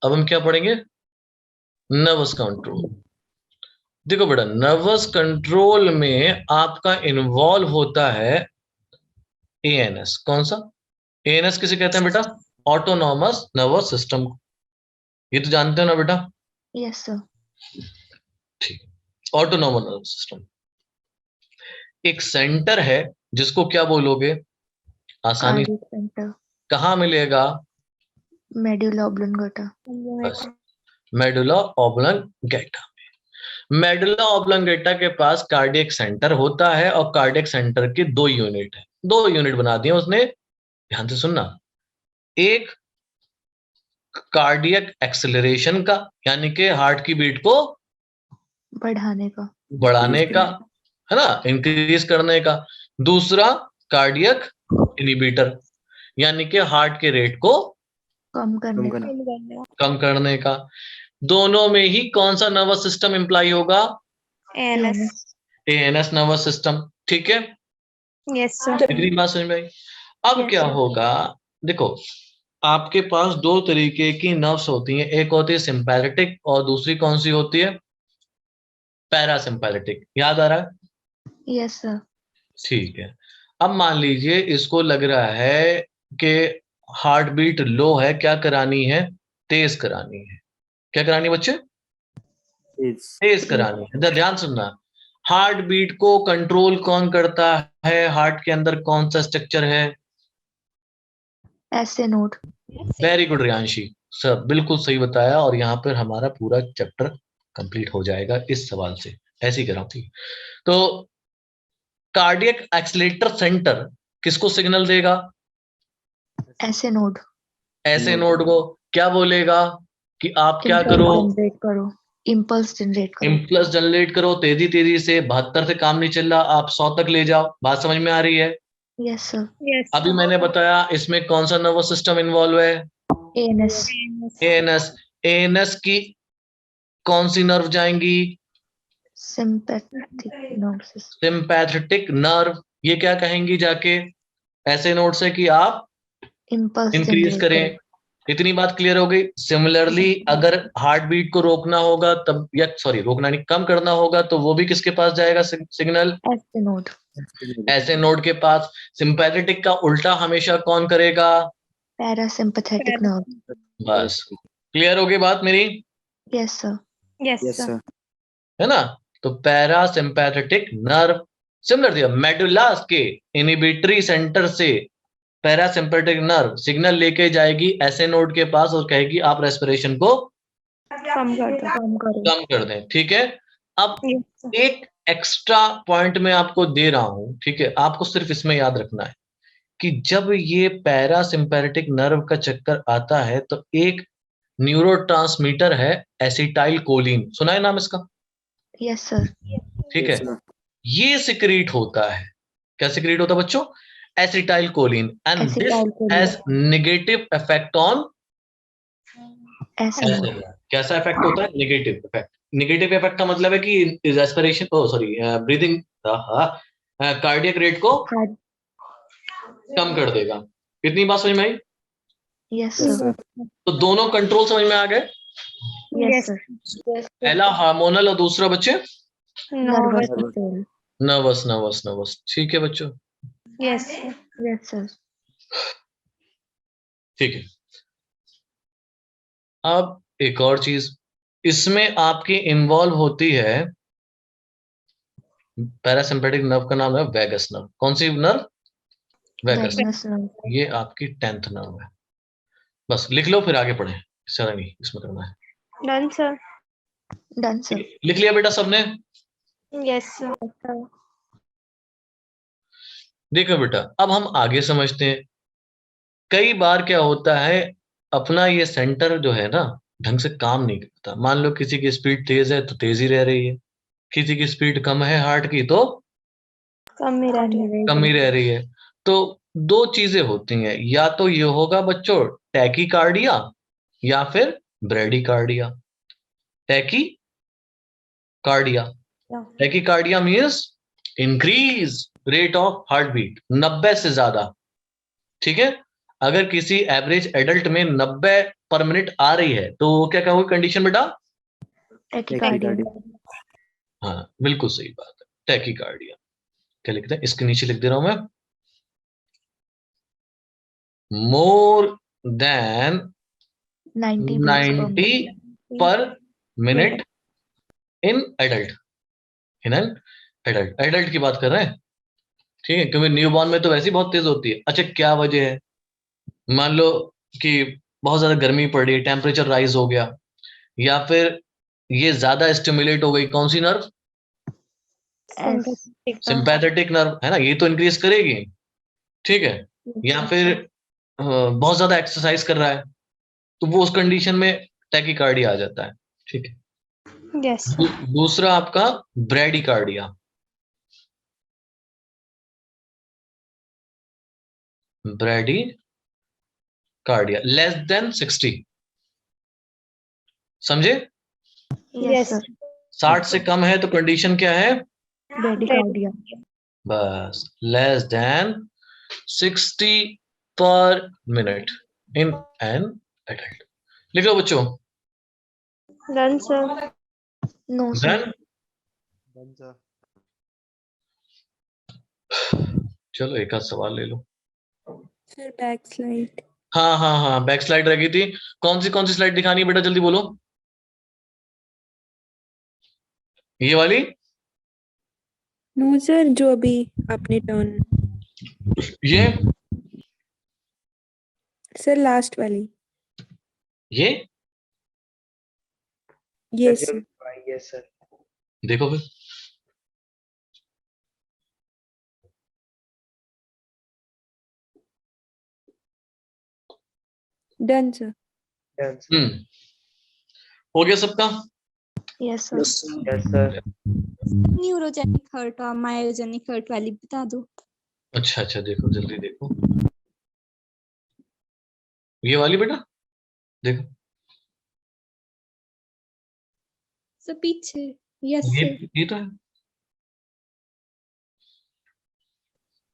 अब हम क्या पढ़ेंगे, नर्वस कंट्रोल। देखो बेटा, नर्वस कंट्रोल में आपका इन्वॉल्व होता है एएनएस। कौन सा? एएनएस किसे कहते हैं बेटा? Autonomous nervous system. ये तो जानते हो ना बेटा? Yes, sir. ठीक, ऑटोनॉमस नर्वस सिस्टम एक सेंटर है जिसको क्या बोलोगे आसानी? Cardiac center. कहाँ मिलेगा? Medulla oblongata. बस, मेडुला ऑब्लंगेटा। मेडुला ऑब्लंगेटा के पास कार्डियक सेंटर होता है, और कार्डियक सेंटर की 2 यूनिट है। 2 यूनिट बना दिए उसने, ध्यान से सुनना। एक कार्डियक एक्सेलरेशन का, यानी कि हार्ट की बीट को बढ़ाने का. बढ़ाने का, है ना, इंक्रीज करने का। दूसरा कार्डियक इनहिबिटर, यानी कि हार्ट के रेट को कम करने का. कम करने का। दोनों में ही कौन सा नर्वस सिस्टम इंप्लाई होगा? ANS. ANS nervous system. ठीक है, Yes, sir. इतनी बात समझ में आई? अब Yes, क्या sir. होगा, देखो, आपके पास 2 तरीके की नर्व्स होती हैं, एक होती है सिंपैथेटिक और दूसरी कौन सी होती है? पैरासिम्पैथेटिक। याद आ रहा है? Yes, sir. ठीक है। अब मान लीजिए इसको लग रहा है कि हार्ट बीट लो है, क्या करानी है? तेज करानी है। क्या करानी है बच्चे? तेज करानी है। ध्यान सुनना, हार्ट बीट को कंट्रोल कौन करता है? हार्ट के अंदर कौन सा स्ट्रक्चर है? SA node. Very good Riyanshi, sir बिल्कुल सही बताया, और यहाँ पर हमारा पूरा चैप्टर कंप्लीट हो जाएगा इस सवाल से। ऐसे ही कराऊं, ठीक। तो कार्डियक एक्सीलरेटर सेंटर किसको सिग्नल देगा? SA node. ऐसे नोड को क्या बोलेगा कि आप क्या करो? जनरेट करो. Impulse जनरेट करो. इम्पल्स जनरेट करो, तेजी तेजी से, 72 से काम नहीं चल रहा, आप 100 तक ले जाओ। बात समझ में आ रही है? Yes, sir. Yes. अभी मैंने बताया इसमें कौन सा नर्वस सिस्टम इन्वॉल्व है? ANS. एएनएस। एएनएस की कौन सी नर्व जाएंगी? Sympathetic nerve system. Sympathetic nerve. ये क्या कहेंगी जाके ऐसे नोड से कि आप Impulse इंक्रीज जनरेट करें। करो. इतनी बात क्लियर हो गई? सिमिलरली अगर हार्ट बीट को रोकना होगा तब, या सॉरी रोकना नहीं, कम करना होगा, तो वो भी किसके पास जाएगा सिग्नल? SA node. ऐसे नोड के पास। सिंपैथेटिक का उल्टा हमेशा कौन करेगा? Parasympathetic nerve. बस, क्लियर हो गई बात मेरी? Yes, sir. Yes, Yes, sir. sir. है ना? तो पैरासिम्पैथेटिक नर्व सिमिलर दिया, मेडुला के इनहिबिटरी सेंटर से पैरासिम्पैथेटिक नर्व सिग्नल लेके जाएगी ऐसे नोड के पास और कहेगी आप रेस्पिरेशन को कम कर दो. कम करो. कम कर दें। ठीक है, अब Yes, sir. एक एक्स्ट्रा पॉइंट मैं आपको दे रहा हूं, ठीक है, आपको सिर्फ इसमें याद रखना है कि जब ये पैरासिम्पैथेटिक नर्व का चक्कर आता है तो एक न्यूरोट्रांसमीटर है एसिटाइल कोलिन। सुना है नाम इसका? Yes, sir. ठीक है, Yes, sir. ये सिक्रीट होता है। क्या सिक्रीट होता है बच्चों? Acetyl choline, and this Acetylcholine. Has negative effect on ऐसा ऐसे है। कैसा इफेक्ट होता है? Negative effect. नेगेटिव इफेक्ट का मतलब है कि respiration, sorry, breathing, cardiac rate को हार्ट। कम कर देगा। इतनी बात समझ में आई? Yes Yes, sir. sir. तो दोनों कंट्रोल समझ में आ गए। Yes sir. Yes, sir. पहला हार्मोनल और दूसरा बच्चे nervous Nervous. System. Nervous nervous nervous. ठीक है बच्चों, Yes, sir. Yes sir. ठीक है। अब एक और चीज इसमें आपकी इन्वॉल्व होती है, पैरासिम्पेटिक नर्व का नाम है वैगस नर्व। कौन सी नर्व? वैगस। Wegener's nerve. ये आपकी 10th नर्व है। बस लिख लो, फिर आगे पढ़े। इससे नहीं, इसमें करना है। Done, sir. Done sir. लिख लिया बेटा सबने? Yes, sir. देखो बेटा, अब हम आगे समझते हैं। कई बार क्या होता है, अपना ये सेंटर जो है ना ढंग से काम नहीं करता। मान लो किसी की स्पीड तेज है तो तेज ही रह रही है, किसी की स्पीड कम है हार्ट की तो कम ही रह रही है। कम ही रह रही है। तो दो चीजें होती हैं, या तो ये होगा बच्चों टैकीकार्डिया या फिर bradycardia. Tachycardia, tachycardia means increase rate of heart beat, 90 से ज्यादा। ठीक है, अगर किसी एवरेज एडल्ट में 90 पर मिनट आ रही है तो वो क्या कहोगे कंडीशन बेटा? टैकीकार्डिया। हाँ बिल्कुल सही बात है, टैकीकार्डिया। क्या लिखते हैं? इसके नीचे लिख दे रहा हूं मैं, more than 90 90 per minute in adult. In an adult, adult की बात कर रहे हैं। ठीक है, क्योंकि न्यूबॉर्न में तो वैसे ही बहुत तेज होती है। अच्छा, क्या वजह है? मान लो कि बहुत ज्यादा गर्मी पड़ रही है, टेम्परेचर राइज हो गया, या फिर ये ज्यादा स्टिमुलेट हो गई। कौन सी नर्व? सिंपैथेटिक नर्व है ना, ये तो इंक्रीज करेगी। ठीक है, या फिर बहुत ज्यादा एक्सरसाइज कर रहा है तो वो उस कंडीशन में टैकीकार्डिया आ जाता है। ठीक है। Yes, sir. दूसरा आपका ब्रेडिकार्डिया। ब्रेडिकार्डिया लेस देन 60, समझे? Yes sir. 60 से कम है तो कंडीशन क्या है? ब्रेडिकार्डिया। बस लेस देन 60 पर मिनट इन एन एडल्ट। लिख लो बच्चों। Done, sir. No sir. Then Done, sir. चलो एक आध सवाल ले लो। Sir, backslide. हाँ हाँ हाँ, बैक स्लाइड रह गई थी। कौन सी स्लाइड दिखानी है बेटा, जल्दी बोलो। ये वाली? No, sir. जो अभी आपने टर्न. ये? Sir, last वाली. ये? Yes, sir. Yes, sir. देखो फिर। Done, sir. Done, sir. हो गया सबका? Yes sir. Yes, sir. Neurogenic heart और मायोजेनिक हर्ट वाली बता दो। अच्छा अच्छा, देखो जल्दी देखो। ये वाली बेटा देखो। सब पीछे। यस ये सर। ये तो है।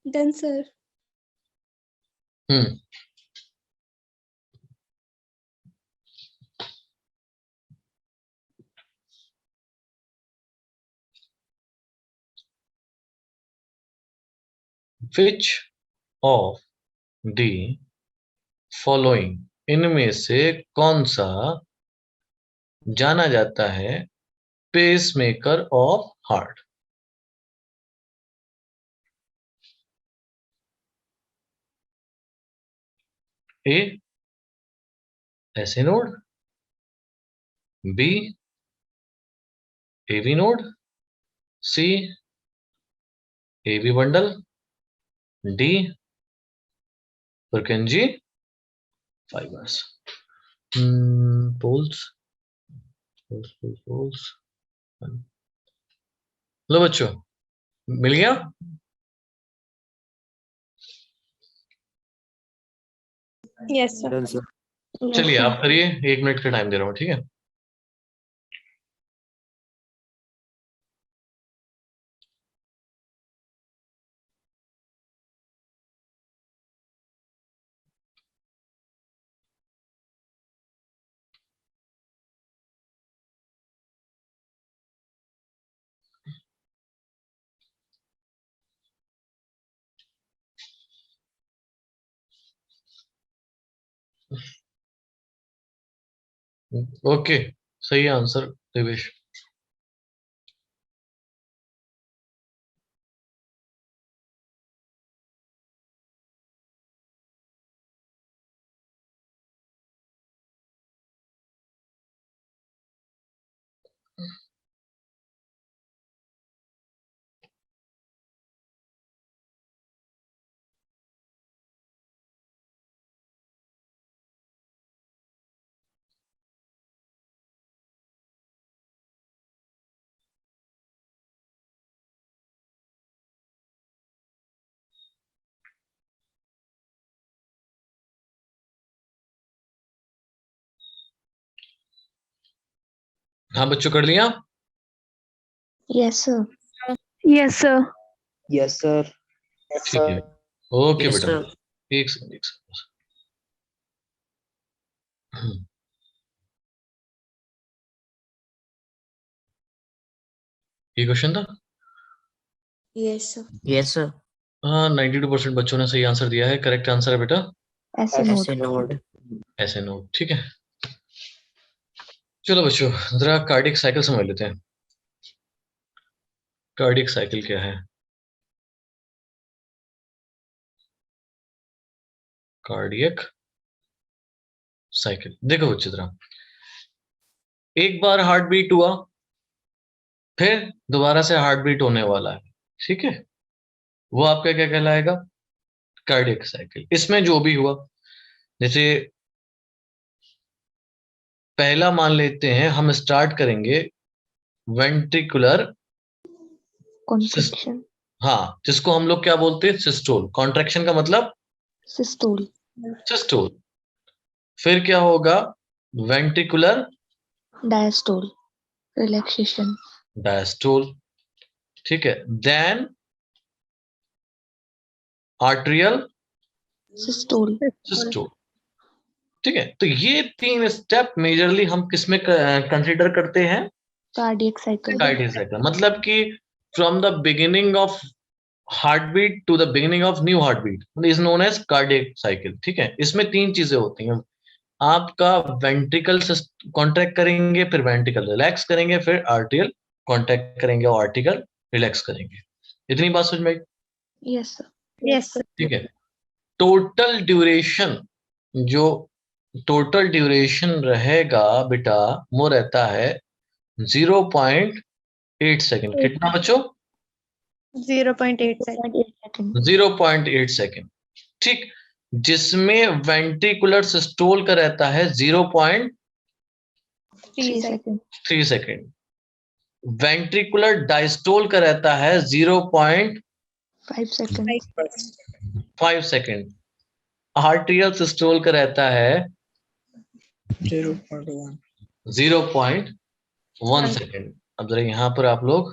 Done sir. Hmm which of the following, इनमें से कौन सा जाना जाता है pacemaker of heart? A SA node, B AV node, C AV bundle, D Purkinje fibers. Poles. लो बच्चों, मिल गया? Yes, sir. Done, sir. Yes, चलिए sir. आप करिए, 1 मिनट का टाइम दे रहा हूँ, ठीक है। ओके, सही आंसर देवेश। हाँ बच्चों, कर लिया? Yes, sir. Yes, sir. Yes, sir. ठीक है, ओके Yes, बेटा। sir. एक सेकंड, एक सेकंड। ये क्वेश्चन था। Yes, sir. Yes, sir. हाँ, 92% बच्चों ने सही आंसर दिया है। करेक्ट आंसर है बेटा Essay Essay note. node. ऐसे नोट, ठीक है। चलो बच्चों, जरा कार्डियक साइकिल समझ लेते हैं। कार्डियक साइकिल क्या है? कार्डियक साइकिल देखो बच्चों, जरा एक बार हार्ट बीट हुआ, फिर दोबारा से हार्ट बीट होने वाला है, ठीक है। वो आपका क्या कहलाएगा? Cardiac cycle. इसमें जो भी हुआ, जैसे पहला मान लेते हैं, हम स्टार्ट करेंगे वेंट्रिकुलर, Contraction. हाँ, जिसको हम लोग क्या बोलते हैं? सिस्टोल। कॉन्ट्रैक्शन का मतलब Systole. सिस्टोल। फिर क्या होगा? Ventricular Diastole. Relaxation. डायस्टोल, ठीक है। Then arterial Systole. सिस्टोल, ठीक है। तो ये 3 स्टेप मेजरली हम किसमें कंसीडर करते हैं? Cardiac cycle. Cardiac cycle. मतलब कि from the beginning of heartbeat to the beginning of new heartbeat is known as cardiac cycle, ठीक है। इसमें 3 चीजें होती हैं। आपका वेंट्रिकल कॉन्ट्रैक्ट करेंगे, फिर वेंट्रिकल रिलैक्स करेंगे, फिर आर्टेरियल कॉन्ट्रैक्ट करेंगे और आर्टिकल रिलैक्स करेंगे। इतनी बात समझ में आई? Yes, sir. Yes, sir. ठीक है। टोटल ड्यूरेशन, जो टोटल ड्यूरेशन रहेगा बेटा, वो रहता है 0.8 सेकेंड। कितना बच्चों? 0.8 seconds. 0.8 seconds. 0.8 सेकेंड, ठीक। जिसमें वेंट्रिकुलर सिस्टोल का रहता है 0.3 3 seconds. सेकेंड। वेंट्रिकुलर डायस्टोल का रहता है 0.5 5 seconds. सेकेंड। आर्टेरियल सिस्टोल का रहता है 0.1. 0.1 सेकेंड। अब जरा यहाँ पर आप लोग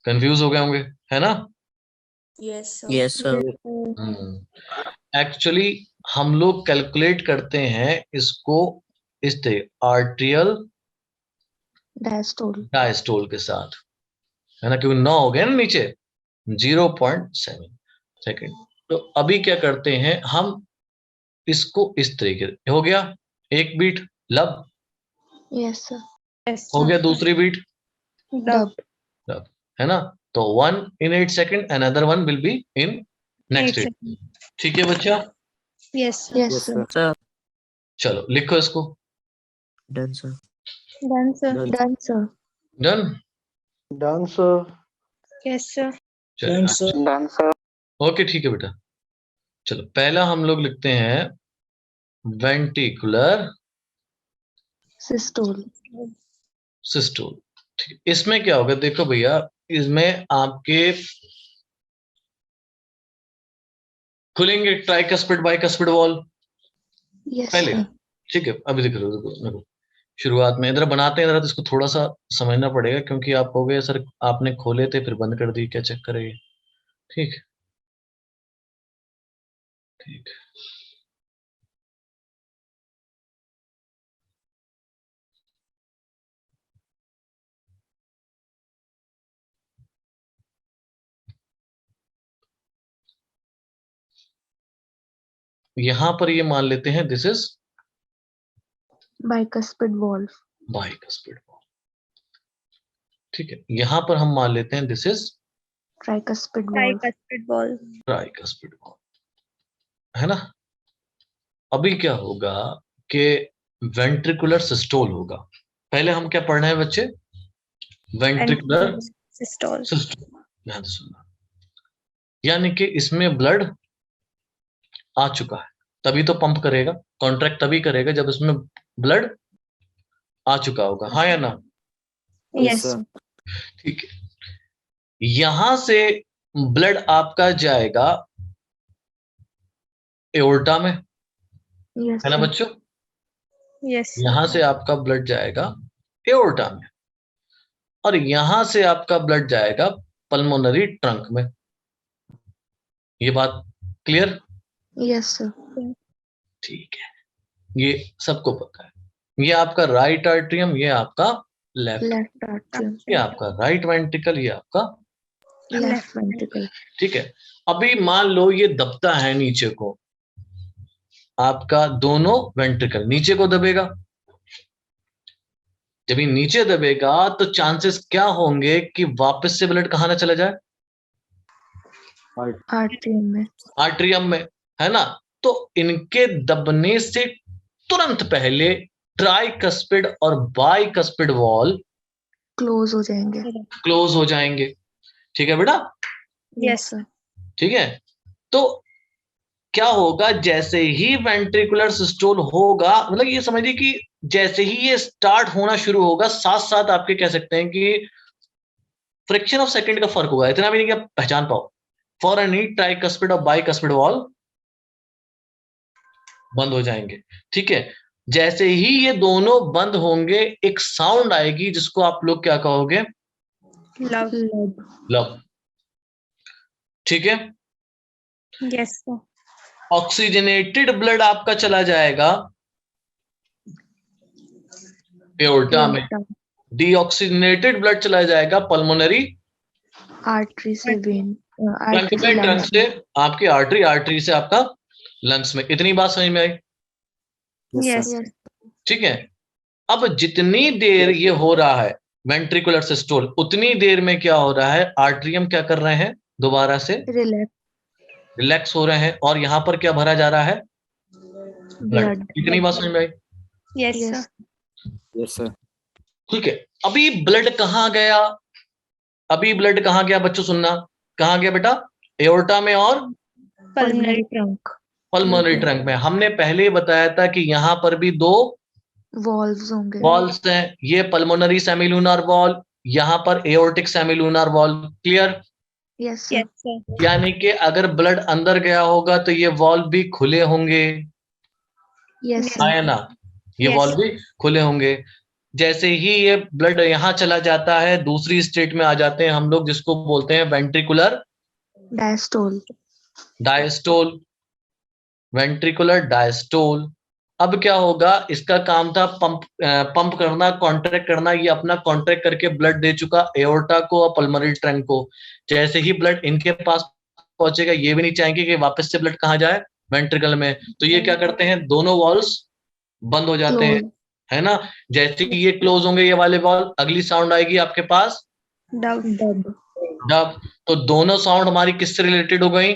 कंफ्यूज हो गए होंगे, है ना? Yes, sir. Yes, sir. Actually हम लोग कैलकुलेट करते हैं इसको इस तरह, आर्टेरियल Diastole. डायस्टोल के साथ, है ना, क्योंकि 9 हो गए ना नीचे, 0.7 सेकेंड। तो अभी क्या करते हैं हम, इसको इस तरीके से हो गया, एक बीट लब, Yes, sir. Yes, हो गया दूसरी बीट Dub. लब, है ना। तो 1 in 8 seconds, another one will be in next 8 seconds. ठीक है बच्चा? Yes, sir. Yes, Yes, sir. sir. चलो लिखो इसको। Done, sir. Done, sir. Done, sir. Done? Done, sir. Yes, sir. Done, sir. Done, sir. Okay, ठीक है बेटा। चलो पहला हम लोग लिखते हैं वेंट्रिकुलर Systole. सिस्टोल, ठीक है। इसमें क्या होगा देखो भैया, इसमें आपके खुलेंगे ट्राइकस्पिड बाइकस्पिड वॉल, Yes, पहले sir. ठीक है। अभी देखो शुरुआत में इधर बनाते हैं, इधर तो इसको थोड़ा सा समझना पड़ेगा, क्योंकि आप हो गए सर आपने खोले थे फिर बंद कर दी, क्या चेक करेंगे। ठीक ठीक। यहां पर ये मान लेते हैं this is Bicuspid valve. Bicuspid valve. ठीक है, यहां पर हम मान लेते हैं this is Tricuspid valve. Tricuspid valve. Tricuspid wall, है ना। अभी क्या होगा कि वेंट्रिकुलर सिस्टोल होगा। पहले हम क्या पढ़ रहे हैं बच्चे? Ventricular Systole. सिस्टोल। ध्यान से सुनना, यानी कि इसमें ब्लड आ चुका है, तभी तो पंप करेगा, कॉन्ट्रैक्ट तभी करेगा जब इसमें ब्लड आ चुका होगा, हाँ या ना। Yes. ठीक है, यहां से ब्लड आपका जाएगा एओर्टा में, Yes, है ना sir. बच्चों। Yes. यहां से आपका ब्लड जाएगा एओर्टा में, और यहां से आपका ब्लड जाएगा पल्मोनरी ट्रंक में। ये बात क्लियर? Yes, sir. ठीक है, ये सबको पता है। ये आपका राइट आर्ट्रियम, ये आपका लेफ्ट, Left atrium. ये आपका राइट वेंट्रिकल, ये आपका Left ventricle. ठीक है। अभी मान लो ये दबता है नीचे को, आपका दोनों वेंट्रिकल नीचे को दबेगा। जब ये नीचे दबेगा तो चांसेस क्या होंगे कि वापस से ब्लड कहां ना चला जाए? Atrium में. आर्ट्रियम में, है ना। तो इनके दबने से तुरंत पहले ट्राइकस्पिड और बाइकस्पिड वॉल Close हो जाएंगे. क्लोज हो जाएंगे। ठीक है बेटा, Yes. sir. ठीक है। तो क्या होगा, जैसे ही वेंट्रिकुलर सिस्टोल होगा, मतलब ये समझिए कि जैसे ही ये स्टार्ट होना शुरू होगा, साथ साथ आपके कह सकते हैं कि फ्रैक्शन ऑफ सेकंड का फर्क होगा, इतना भी नहीं कि आप पहचान पाओ। फॉरन ही ट्राइकस्पिड और बाइकस्पिड वॉल बंद हो जाएंगे। ठीक है, जैसे ही ये दोनों बंद होंगे एक साउंड आएगी जिसको आप लोग क्या कहोगे? Love. Love. लब। ठीक है, Yes, sir. ऑक्सीजनेटेड ब्लड आपका चला जाएगा एओर्टा में, Aorta. डीऑक्सीजनेटेड ब्लड चला जाएगा पल्मोनरी Artery से vein. ट्रंक Artery से में, ट्रंक lungs से में. आपकी आर्टरी, आर्टरी से आपका लंग्स में। इतनी बात समझ में आई? Yes. Yes. ठीक है, अब जितनी देर ये हो रहा है वेंट्रिकुलर सिस्टोल, उतनी देर में क्या हो रहा है, आर्ट्रियम क्या कर रहे हैं, दोबारा से Relax. रिलैक्स हो रहे हैं, और यहां पर क्या भरा जा रहा है? ब्लड। Blood. इतनी बात समझ में आई? Yes, Yes. sir. Yes, sir. ठीक है, अभी ब्लड कहाँ गया? अभी ब्लड कहाँ गया बच्चों, सुनना, कहाँ गया बेटा? एओर्टा में और Pulmonary. trunk. पल्मोनरी ट्रंक में। हमने पहले ही बताया था कि यहां पर भी दो Valves होंगे. वॉल्स हैं, ये पल्मोनरी सेमिलुनर वॉल, यहां पर aortic semilunar wall. Clear? Yes, sir. Yes, sir. यानी कि अगर ब्लड अंदर गया होगा तो ये वॉल्व भी खुले होंगे, Yes, sir. हाँ या ना, ये Yes. वॉल्व भी खुले होंगे। जैसे ही ये ब्लड यहाँ चला जाता है, दूसरी स्टेट में आ जाते हैं हम लोग, जिसको बोलते हैं ventricular Diastole. Diastole, ventricular diastole. अब क्या होगा, इसका काम था पंप करना, कॉन्ट्रैक्ट करना। ये अपना कॉन्ट्रैक्ट करके ब्लड दे चुका एओर्टा को और पल्मोनरी ट्रंक को। जैसे ही ब्लड इनके पास पहुंचेगा, ये भी नहीं चाहेंगे कि वापस से ब्लड कहाँ जाए, वेंट्रिकल में। तो ये क्या करते हैं, दोनों वॉल्स बंद हो जाते हैं, Close. है ना। जैसे ही ये क्लोज होंगे ये वाले वॉल्व, अगली साउंड आएगी आपके पास Dove. Dub. डब। तो दोनों साउंड हमारी किससे रिलेटेड हो गई?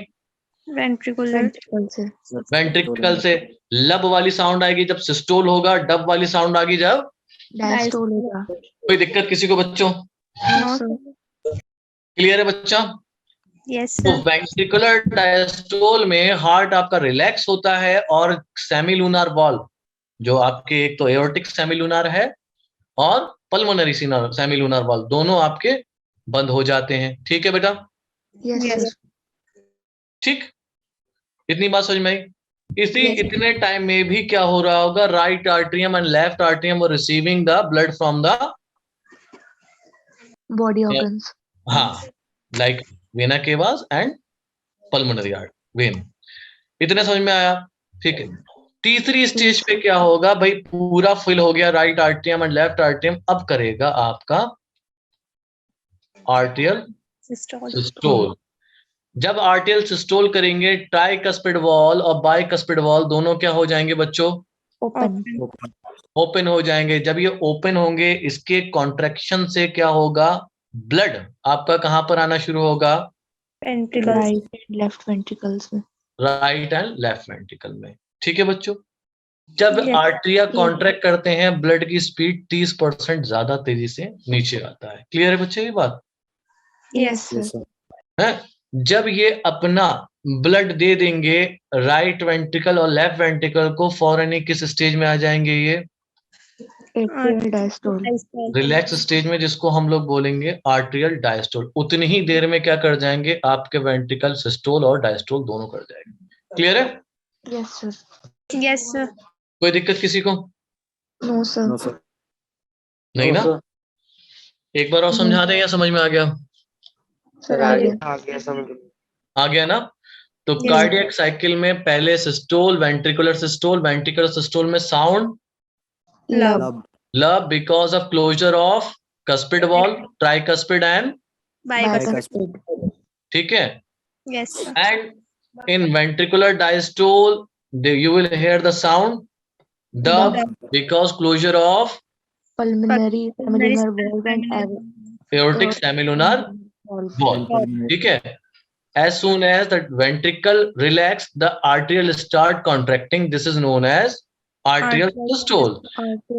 Ventricular. Ventricle से. वेंट्रिकल से। लब वाली साउंड आएगी जब सिस्टोल होगा, डब वाली साउंड आएगी जब Diastole होगा. कोई दिक्कत किसी को बच्चों? No, sir. क्लियर है बच्चा? Yes, तो sir. वेंट्रिकुलर डायस्टोल में हार्ट आपका रिलैक्स होता है, और सेमिलुनर वॉल्व जो आपके, एक तो एओर्टिक सेमिलुनर है और पल्मोनरी सेमिलुनर वॉल्व, दोनों आपके बंद हो जाते हैं। ठीक है बेटा? Yes, Yes. sir. ठीक, इतनी बात समझ में आई? इसी Yes. इतने टाइम में भी क्या हो रहा होगा, right atrium and left atrium were receiving the blood from the, Body organs. हाँ, like vena cavas and pulmonary vein. इतने समझ में आया? ठीक है। तीसरी स्टेज पे क्या होगा भाई, पूरा फिल हो गया right atrium and left atrium, अब करेगा आपका आर्टियल सिस्टोल। जब आर्टियल सिस्टोल करेंगे, ट्राइकस्पिड वॉल और बाइकस्पिड वॉल दोनों क्या हो जाएंगे बच्चों? Open. ओपन हो जाएंगे। जब ये ओपन होंगे, इसके कॉन्ट्रैक्शन से क्या होगा, ब्लड आपका कहां पर आना शुरू होगा? ventricles, Right and left ventricles में. राइट एंड लेफ्ट वेंट्रिकल में। ठीक है बच्चों, जब Yes. आर्टरिया कॉन्ट्रैक्ट करते हैं, ब्लड की स्पीड 30% ज्यादा तेजी से नीचे आता है। क्लियर है बच्चे ये बात? yes, Yes, sir. है? जब ये अपना ब्लड दे देंगे राइट वेंट्रिकल और लेफ्ट वेंट्रिकल को, फौरन ही किस स्टेज में आ जाएंगे ये? Atrial diastole. रिलैक्स स्टेज में, जिसको हम लोग बोलेंगे आर्टरियल डायस्टोल। उतनी ही देर में क्या कर जाएंगे, आपके वेंट्रिकल सिस्टोल और डायस्टोल दोनों कर जाएंगे। क्लियर है? Yes, sir. yes, sir. कोई दिक्कत किसी को? No, sir. नहीं ना? एक बार और समझा दें या समझ में आ गया? Sir, आ गया. आ गया समझ। आ गया ना? तो Yes. कार्डियक साइकिल में पहले systole, ventricular systole, ventricular systole में sound Love. love because of closure of cuspid wall, tricuspid and Bicuspid. ठीक है, Yes, sir. and in ventricular diastole you will hear the sound dub because closure of Pulmonary semilunar valve and aortic semilunar wall. ठीक है, as soon as the ventricle relax, the arterial start contracting. This is known as arterial systole.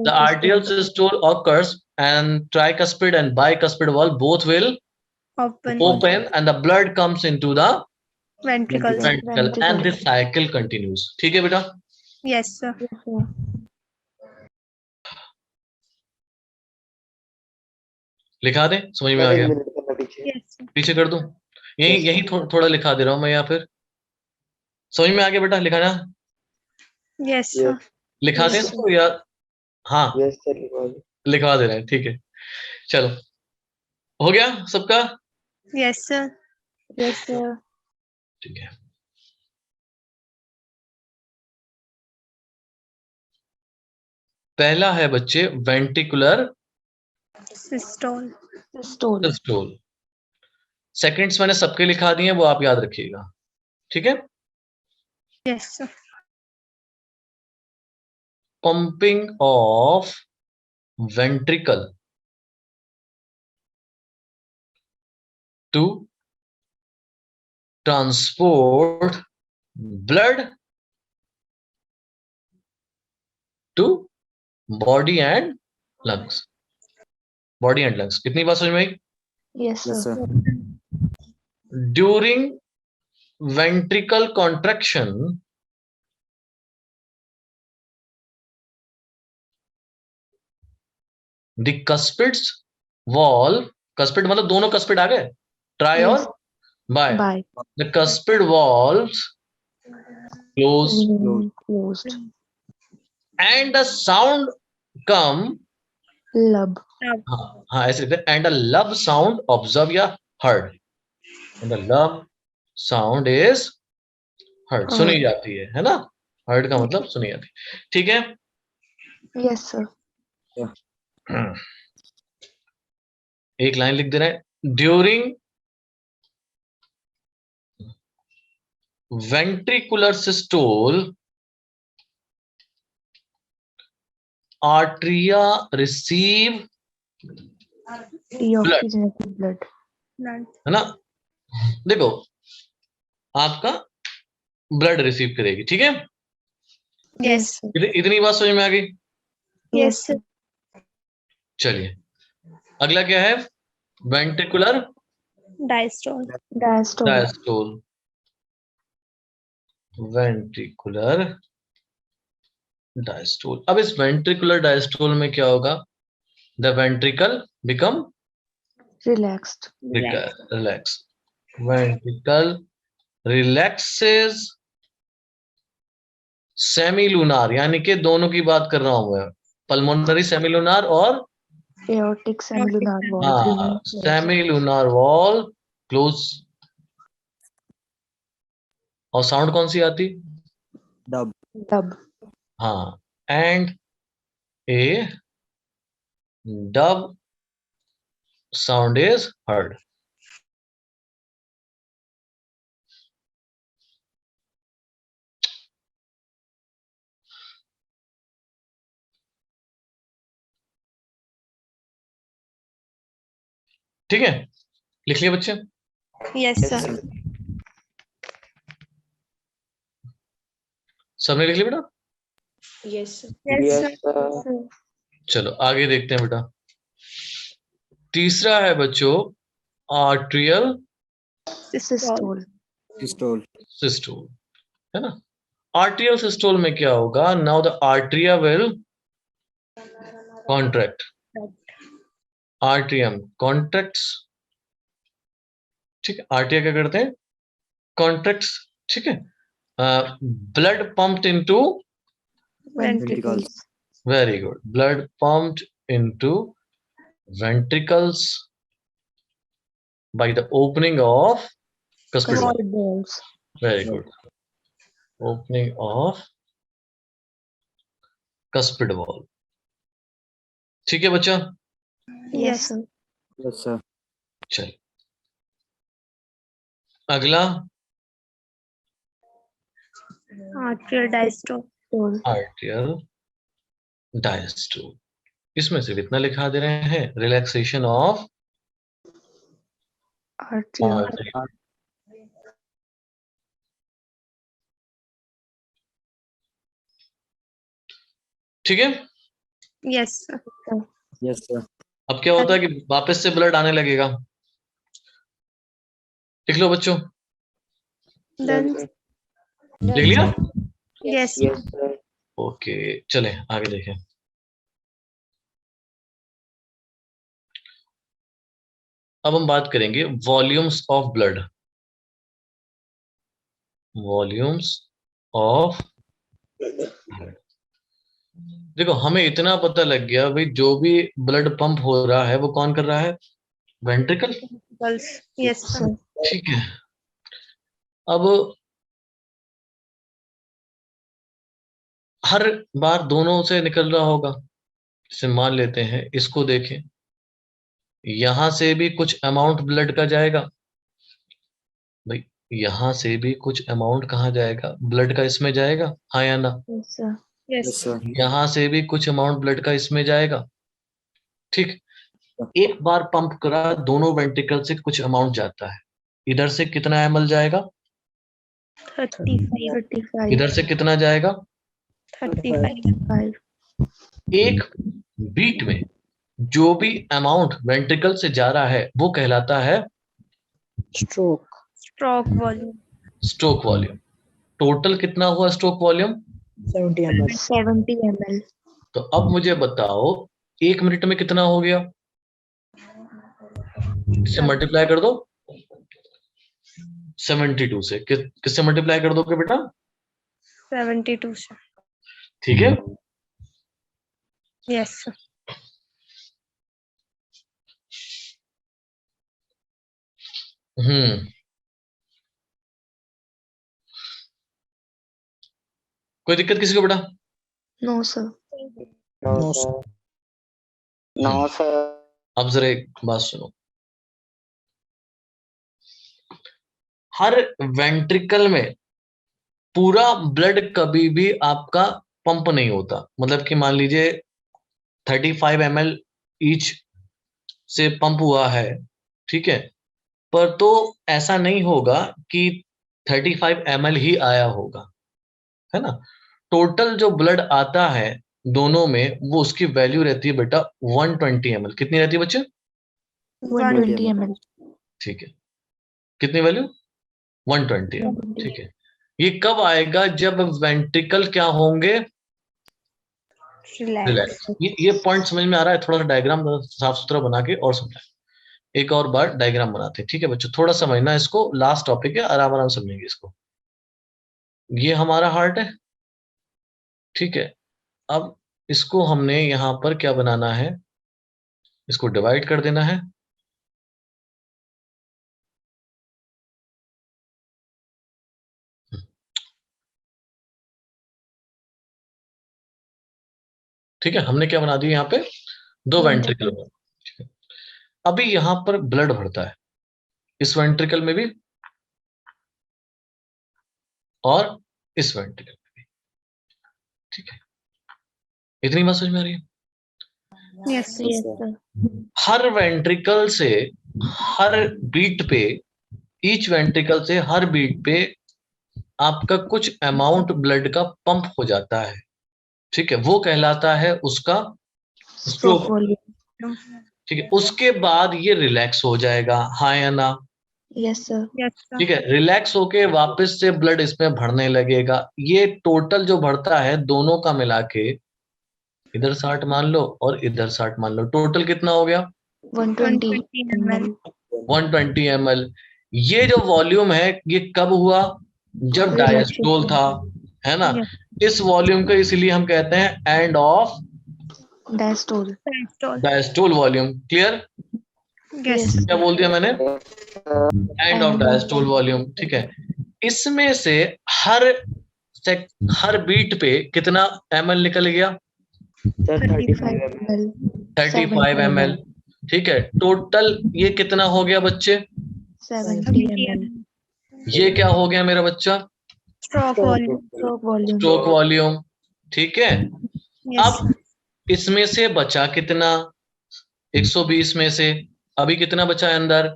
The arterial systole occurs and tricuspid and bicuspid wall both will open and the blood comes into the ventricles. ventricle and this cycle continues. ठीक है बेटा? Yes, sir. लिखा दे, समझ में आ गया? Minute करना पीछे। Yes, sir. पीछे कर दूं? यही थोड़ा लिखा दे रहा हूं मैं, या फिर समझ में आ गया बेटा? लिखाना Yes, sir. लिखा दे इसको या? हाँ, यस सर लिखवा दे रहे हैं। ठीक है, चलो, हो गया सबका? Yes, sir. Yes, sir. ठीक है। पहला है बच्चे ventricular Systole. Systole. Systole. Seconds मैंने सबके लिखा दिए, वो आप याद रखिएगा। ठीक है? Yes, sir. Pumping of ventricle to transport blood to body and lungs. Body and lungs. कितनी बात समझ में आई? Yes, sir. During ventricle contraction, the cuspids wall, cuspid मतलब दोनों cuspid आ गए, try Yes. और by. By. The cuspid walls close Closed. and the sound come, Lub. हाँ ऐसे लिखते हैं, and a love sound observe या heard, and the love sound is heard, सुनी जाती है ना? heard का मतलब सुनी जाती है। ठीक है? Yes, sir. एक लाइन लिख दे रहे हैं, during ventricular systole arteria receive Deoxygenated blood. Blood. है ना? देखो, आपका ब्लड रिसीव करेगी। ठीक है? Yes. sir. इतनी बात समझ में आ गई? Yes, sir. चलिए, अगला क्या है? Ventricular Diastole. Diastole. Diastole. Ventricular diastole. अब इस वेंट्रिकुलर डायस्टोल में क्या होगा? The ventricle become Relaxed. relax. Ventricle relaxes semi lunar, यानी कि दोनों की बात कर रहा हूं मैं, पल्मोनरी सेमी लूनार और Aortic semilunar wall हाँ remain closed. Semi lunar wall close. और साउंड कौन सी आती? Dub. Dub. हाँ, and A dub sound is heard. ठीक है, लिख लिया बच्चे? Yes, Yes, sir. sir. सबने लिख लिया बेटा? Yes, Yes, sir. sir. चलो आगे देखते हैं बेटा। तीसरा है बच्चों आर्ट्रियल Systole. Systole. सिस्टोल, है ना? आर्ट्रियल सिस्टोल में क्या होगा? Now the atria will contract, atrium contracts, ठीक है। आर्ट्रिया क्या करते हैं? कॉन्ट्रैक्ट्स, ठीक है। Blood pumped into, Ventricles. Very good, blood pumped into ventricles by the opening of cuspid valve. Cuspid valves. Very good. Opening of cuspid valve. ठीक है बच्चा? Yes, sir. Yes, sir. चल अगला Arterial diastole. Stole. आर्टियल डायस्टोल। इसमें सिर्फ इतना लिखा दे रहे हैं, रिलैक्सेशन ऑफ Arterial. ठीक है। Yes, sir. Yes, sir. अब क्या होता है कि वापस से ब्लड आने लगेगा। लिख लो बच्चों, Then, लिख लिया? yes, Yes, sir. ओके, चले आगे देखें। अब हम बात करेंगे volumes of blood. Volumes of, देखो हमें इतना पता लग गया भाई, जो भी ब्लड पंप हो रहा है वो कौन कर रहा है? Ventricle, pulse. Yes, sir. ठीक है। अब हर बार दोनों से निकल रहा होगा, जैसे मान लेते हैं इसको देखें, यहां से भी कुछ अमाउंट ब्लड का जाएगा भाई, यहां से भी कुछ अमाउंट कहाँ जाएगा? ब्लड का इसमें जाएगा, हाँ या ना? Yes, sir. Yes, Yes, sir. यहां से भी कुछ अमाउंट ब्लड का इसमें जाएगा, ठीक। एक बार पंप करा दोनों वेंट्रिकल से कुछ अमाउंट जाता है, इधर से कितना ml जाएगा? 35. 35. इधर से कितना जाएगा? 35. 5. एक बीट में जो भी अमाउंट वेंट्रिकल से जा रहा है वो कहलाता है Stroke. Stroke volume. Stroke volume. Total कितना हुआ स्ट्रोक वॉल्यूम? 70 ml. 70 ml. तो अब मुझे बताओ 1 मिनट में कितना हो गया? इससे मल्टीप्लाई कर दो 72 से। किससे मल्टीप्लाई कर दोगे बेटा? 72, sir. ठीक है। Yes, sir. कोई दिक्कत किसी को बेटा? No, sir. No, sir. No, sir. अब जरा एक बात सुनो, हर वेंट्रिकल में पूरा ब्लड कभी भी आपका पंप नहीं होता। मतलब कि मान लीजिए 35 ml ईच से पंप हुआ है, ठीक है, पर तो ऐसा नहीं होगा कि 35 ml ही आया होगा, है ना। टोटल जो ब्लड आता है दोनों में वो उसकी वैल्यू रहती है बेटा 120 ml। कितनी रहती है बच्चे? 120 ml. ठीक है, कितनी वैल्यू? 120 ml, ठीक है। ये कब आएगा? जब वेंट्रिकल क्या होंगे? Relax. रिलैक्स। ये पॉइंट समझ में आ रहा है? थोड़ा सा डायग्राम साफ सुथरा बना के और समझाएं। एक और बार डायग्राम बनाते हैं, ठीक है बच्चों? थोड़ा समझना इसको, लास्ट टॉपिक है, आराम आराम समझेंगे इसको। ये हमारा हार्ट है, ठीक है, अब इसको हमने यहाँ पर क्या बनाना है, इसको डिवाइड कर देना है। ठीक है, हमने क्या बना दिया यहाँ पे, दो वेंट्रिकल। ठीक है, अभी यहाँ पर ब्लड भरता है इस वेंट्रिकल में भी और इस वेंट्रिकल में भी। ठीक है, इतनी बात समझ में आ रही है? Yes. Yes, sir. हर वेंट्रिकल से हर बीट पे, ईच वेंट्रिकल से हर बीट पे आपका कुछ अमाउंट ब्लड का पंप हो जाता है। ठीक है, वो कहलाता है उसका Stroke स्ट्रोक। volume. ठीक है, उसके बाद ये रिलैक्स हो जाएगा, हाँ या ना? Yes, sir. Yes, sir. ठीक है, रिलैक्स होके वापस से ब्लड इसमें भरने लगेगा। ये टोटल जो भरता है दोनों का मिला के, इधर 60 मान लो और इधर 60 मान लो, टोटल कितना हो गया? 120 120 ml. 120 ml। ये जो वॉल्यूम है ये कब हुआ? जब Relaxation. डायस्टोल था, है ना? Yes. इस वॉल्यूम को इसलिए हम कहते हैं end of Diastole. Diastole. Diastole volume. Clear? Yes. Yes. क्या बोल दिया मैंने? End of End. Diastole volume. ठीक है, इसमें से हर बीट पे कितना ml निकल गया? Sir, 35 35 ml. ml. 35 ml। ठीक है, टोटल ये कितना हो गया बच्चे? 70 ml. ये क्या हो गया मेरा बच्चा? Stroke volume. Stroke volume. Stroke volume. ठीक है, Yes. अब इसमें से बचा कितना? 120 में से अभी कितना बचा है अंदर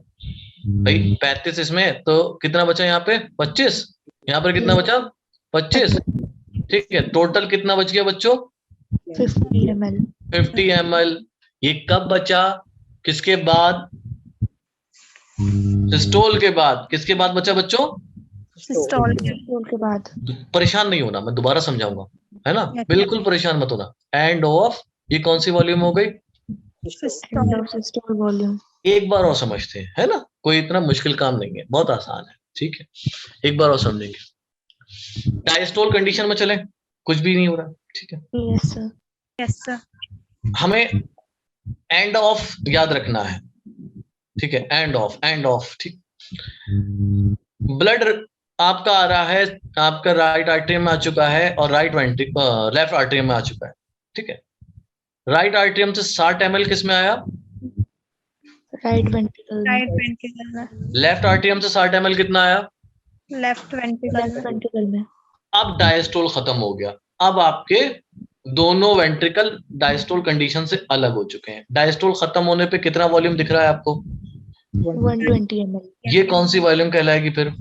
भाई? 35 इसमें, तो कितना बचा यहाँ पे? 25। यहाँ पर कितना बचा? 25। ठीक है, टोटल कितना बच गया बच्चों? 50 ml. 50 ml। ये कब बचा? किसके बाद? सिस्टोल के बाद। किसके बाद बचा बच्चों? Systole. Systole के बाद. परेशान नहीं होना, मैं दोबारा समझाऊंगा, है ना? Yes. बिल्कुल परेशान मत होना। एंड ऑफ, ये कौन सी वॉल्यूम हो गई? End Systole. of systole volume. एक बार और समझते हैं, है ना? कोई इतना मुश्किल काम नहीं है, बहुत आसान है। ठीक है, एक बार और समझेंगे। डायस्टोल कंडीशन में चलें, कुछ भी नहीं हो रहा। ठीक है, Yes, sir. Yes, sir. हमें एंड ऑफ याद रखना है। ठीक है, एंड ऑफ। ठीक, ब्लड आपका आ रहा है, आपका राइट आर्टरियम में आ चुका है और लेफ्ट आर्टरियम में आ चुका है। ठीक है, राइट आर्टरियम से 60 ml किस में आया? Right ventricle. Right ventricle में. लेफ्ट आर्टरियम से 60 ml कितना आया? Left ventricle Left में. ventricle में. अब डायस्टोल खत्म हो गया। अब आपके दोनों वेंट्रिकल डायस्टोल कंडीशन से अलग हो चुके हैं। डायस्टोल खत्म होने पे कितना वॉल्यूम दिख रहा है आपको? 120 ml. ये कौन सी वॉल्यूम कहलाएगी फिर?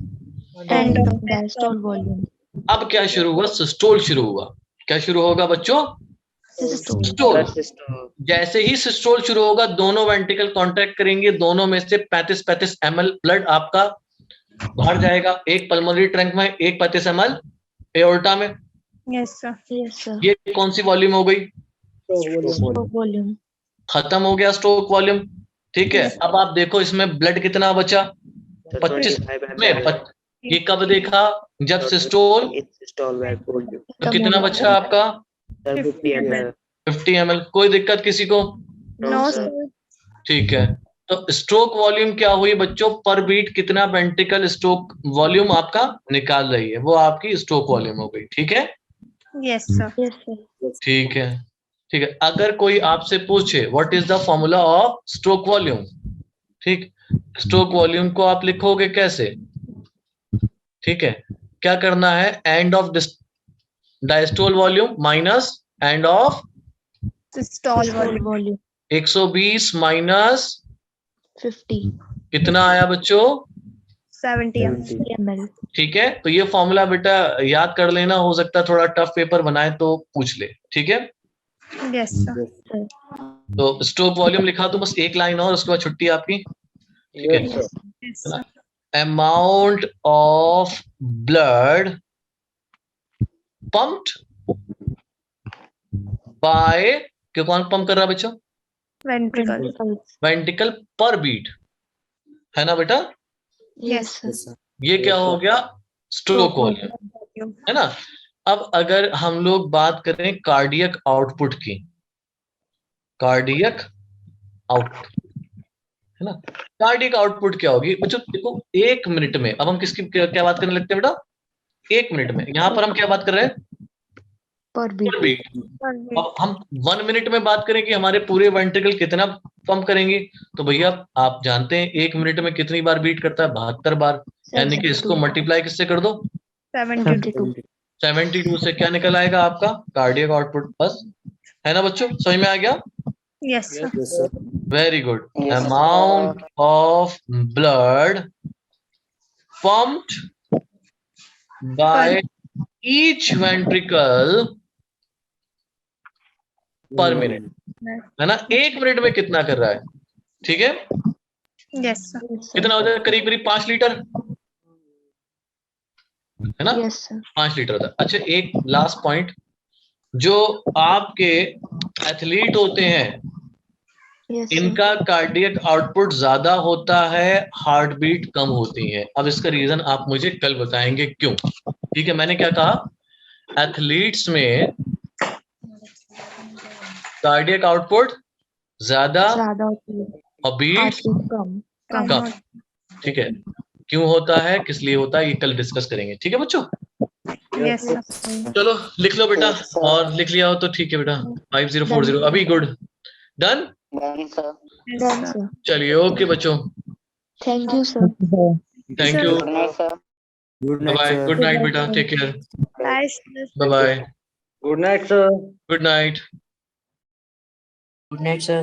End of diastole volume. अब क्या शुरू हुआ? सिस्टोल शुरू हुआ। क्या शुरू होगा बच्चों? Systole. सिस्टोल। Systole. जैसे ही सिस्टोल शुरू होगा, दोनों वेंट्रिकल कॉन्ट्रैक्ट करेंगे, दोनों में से 35 ml ब्लड आपका बाहर जाएगा। एक पल्मोनरी ट्रंक में, एक 35 ml एओर्टा में। Yes, sir. Yes, sir. ये कौन सी वॉल्यूम हो गई? Stroke volume. खत्म हो गया स्ट्रोक वॉल्यूम। ठीक है, अब आप देखो इसमें ब्लड कितना बचा? Sir, 25 25 में। ml. ये कब देखा? जब systole. It's systole where I told you. तो कितना बचा आपका? Sir, 50 ml. 50 ml। कोई दिक्कत किसी को? No, sir. sir. ठीक है, तो स्ट्रोक वॉल्यूम क्या हुई बच्चों? पर बीट कितना वेंट्रिकल स्ट्रोक वॉल्यूम आपका निकाल रही है, वो आपकी स्ट्रोक वॉल्यूम हो गई। ठीक है, Yes, sir. Yes, sir. ठीक है, ठीक है। अगर कोई आपसे पूछे what is the formula of stroke volume, ठीक, स्ट्रोक वॉल्यूम को आप लिखोगे कैसे? ठीक है, क्या करना है? End of diastole volume minus end of Systole Systole volume. volume. 120 minus 50 कितना आया बच्चों? 70 ml. 70. ml. ठीक है, तो ये फॉर्मूला बेटा याद कर लेना, हो सकता है थोड़ा टफ पेपर बनाए तो पूछ ले। ठीक है, Yes, sir. तो स्ट्रोक वॉल्यूम लिखा तो बस एक लाइन और, उसके बाद छुट्टी आपकी। ठीक है, Yes, sir. Yes, sir. amount of blood pumped by, क्यों कौन पंप कर रहा है बच्चों? Ventricle. Ventricles. वेंट्रिकल पर बीट, है ना बेटा? Yes, sir. Yes, sir. ये क्या हो गया? Stroke volume, Volume. है ना? अब अगर हम लोग बात करें कार्डियक आउटपुट की, कार्डियक आउटपुट है ना, कार्डियक आउटपुट क्या होगी बच्चों? देखो 1 मिनट में, अब हम किसकी क्या बात करने लगते हैं बेटा? 1 मिनट में। यहाँ पर हम क्या बात कर रहे हैं? Per beat. पर बीट। अब हम 1 मिनट में बात करें कि हमारे पूरे वेंट्रिकल कितना पंप करेंगे, तो भैया आप जानते हैं 1 मिनट में कितनी बार बीट करता है? 72 बार। यानी कि इसको मल्टीप्लाई किससे कर दो? 72. 72 से क्या निकल आएगा आपका कार्डियक आउटपुट? बस, है ना बच्चों, समझ में आ गया? Yes, sir. Yes, sir. Very good. Amount of blood pumped by each ventricle per minute, है ना? 1 मिनट में कितना कर रहा है? ठीक है, Yes, sir. कितना हो जाएगा? करीब करीब 5 लीटर, है ना? Yes, sir. 5 लीटर होता है। अच्छा, एक लास्ट पॉइंट, जो आपके एथलीट होते हैं Yes, sir. इनका कार्डियक आउटपुट ज्यादा होता है, हार्ट बीट कम होती है। अब इसका रीजन आप मुझे कल बताएंगे क्यों। ठीक है, मैंने क्या कहा? एथलीट्स में कार्डियक आउटपुट ज्यादा ज़्यादा होती है, और बीट heartbeat कम. कम। ठीक है, क्यों होता है, किस लिए होता है, ये कल डिस्कस करेंगे। ठीक है बच्चों, Yes, sir. चलो लिख लो बेटा, और लिख लिया हो तो ठीक है बेटा। 5040 अभी, good, done. Yes, Done, sir. sir. चलिए, ओके बच्चों, Thank you, sir. Thank you, Good night, bye, sir. Good night बेटा, take care, Bye, sir. Bye bye, Good night, sir. Good night. Good night, sir.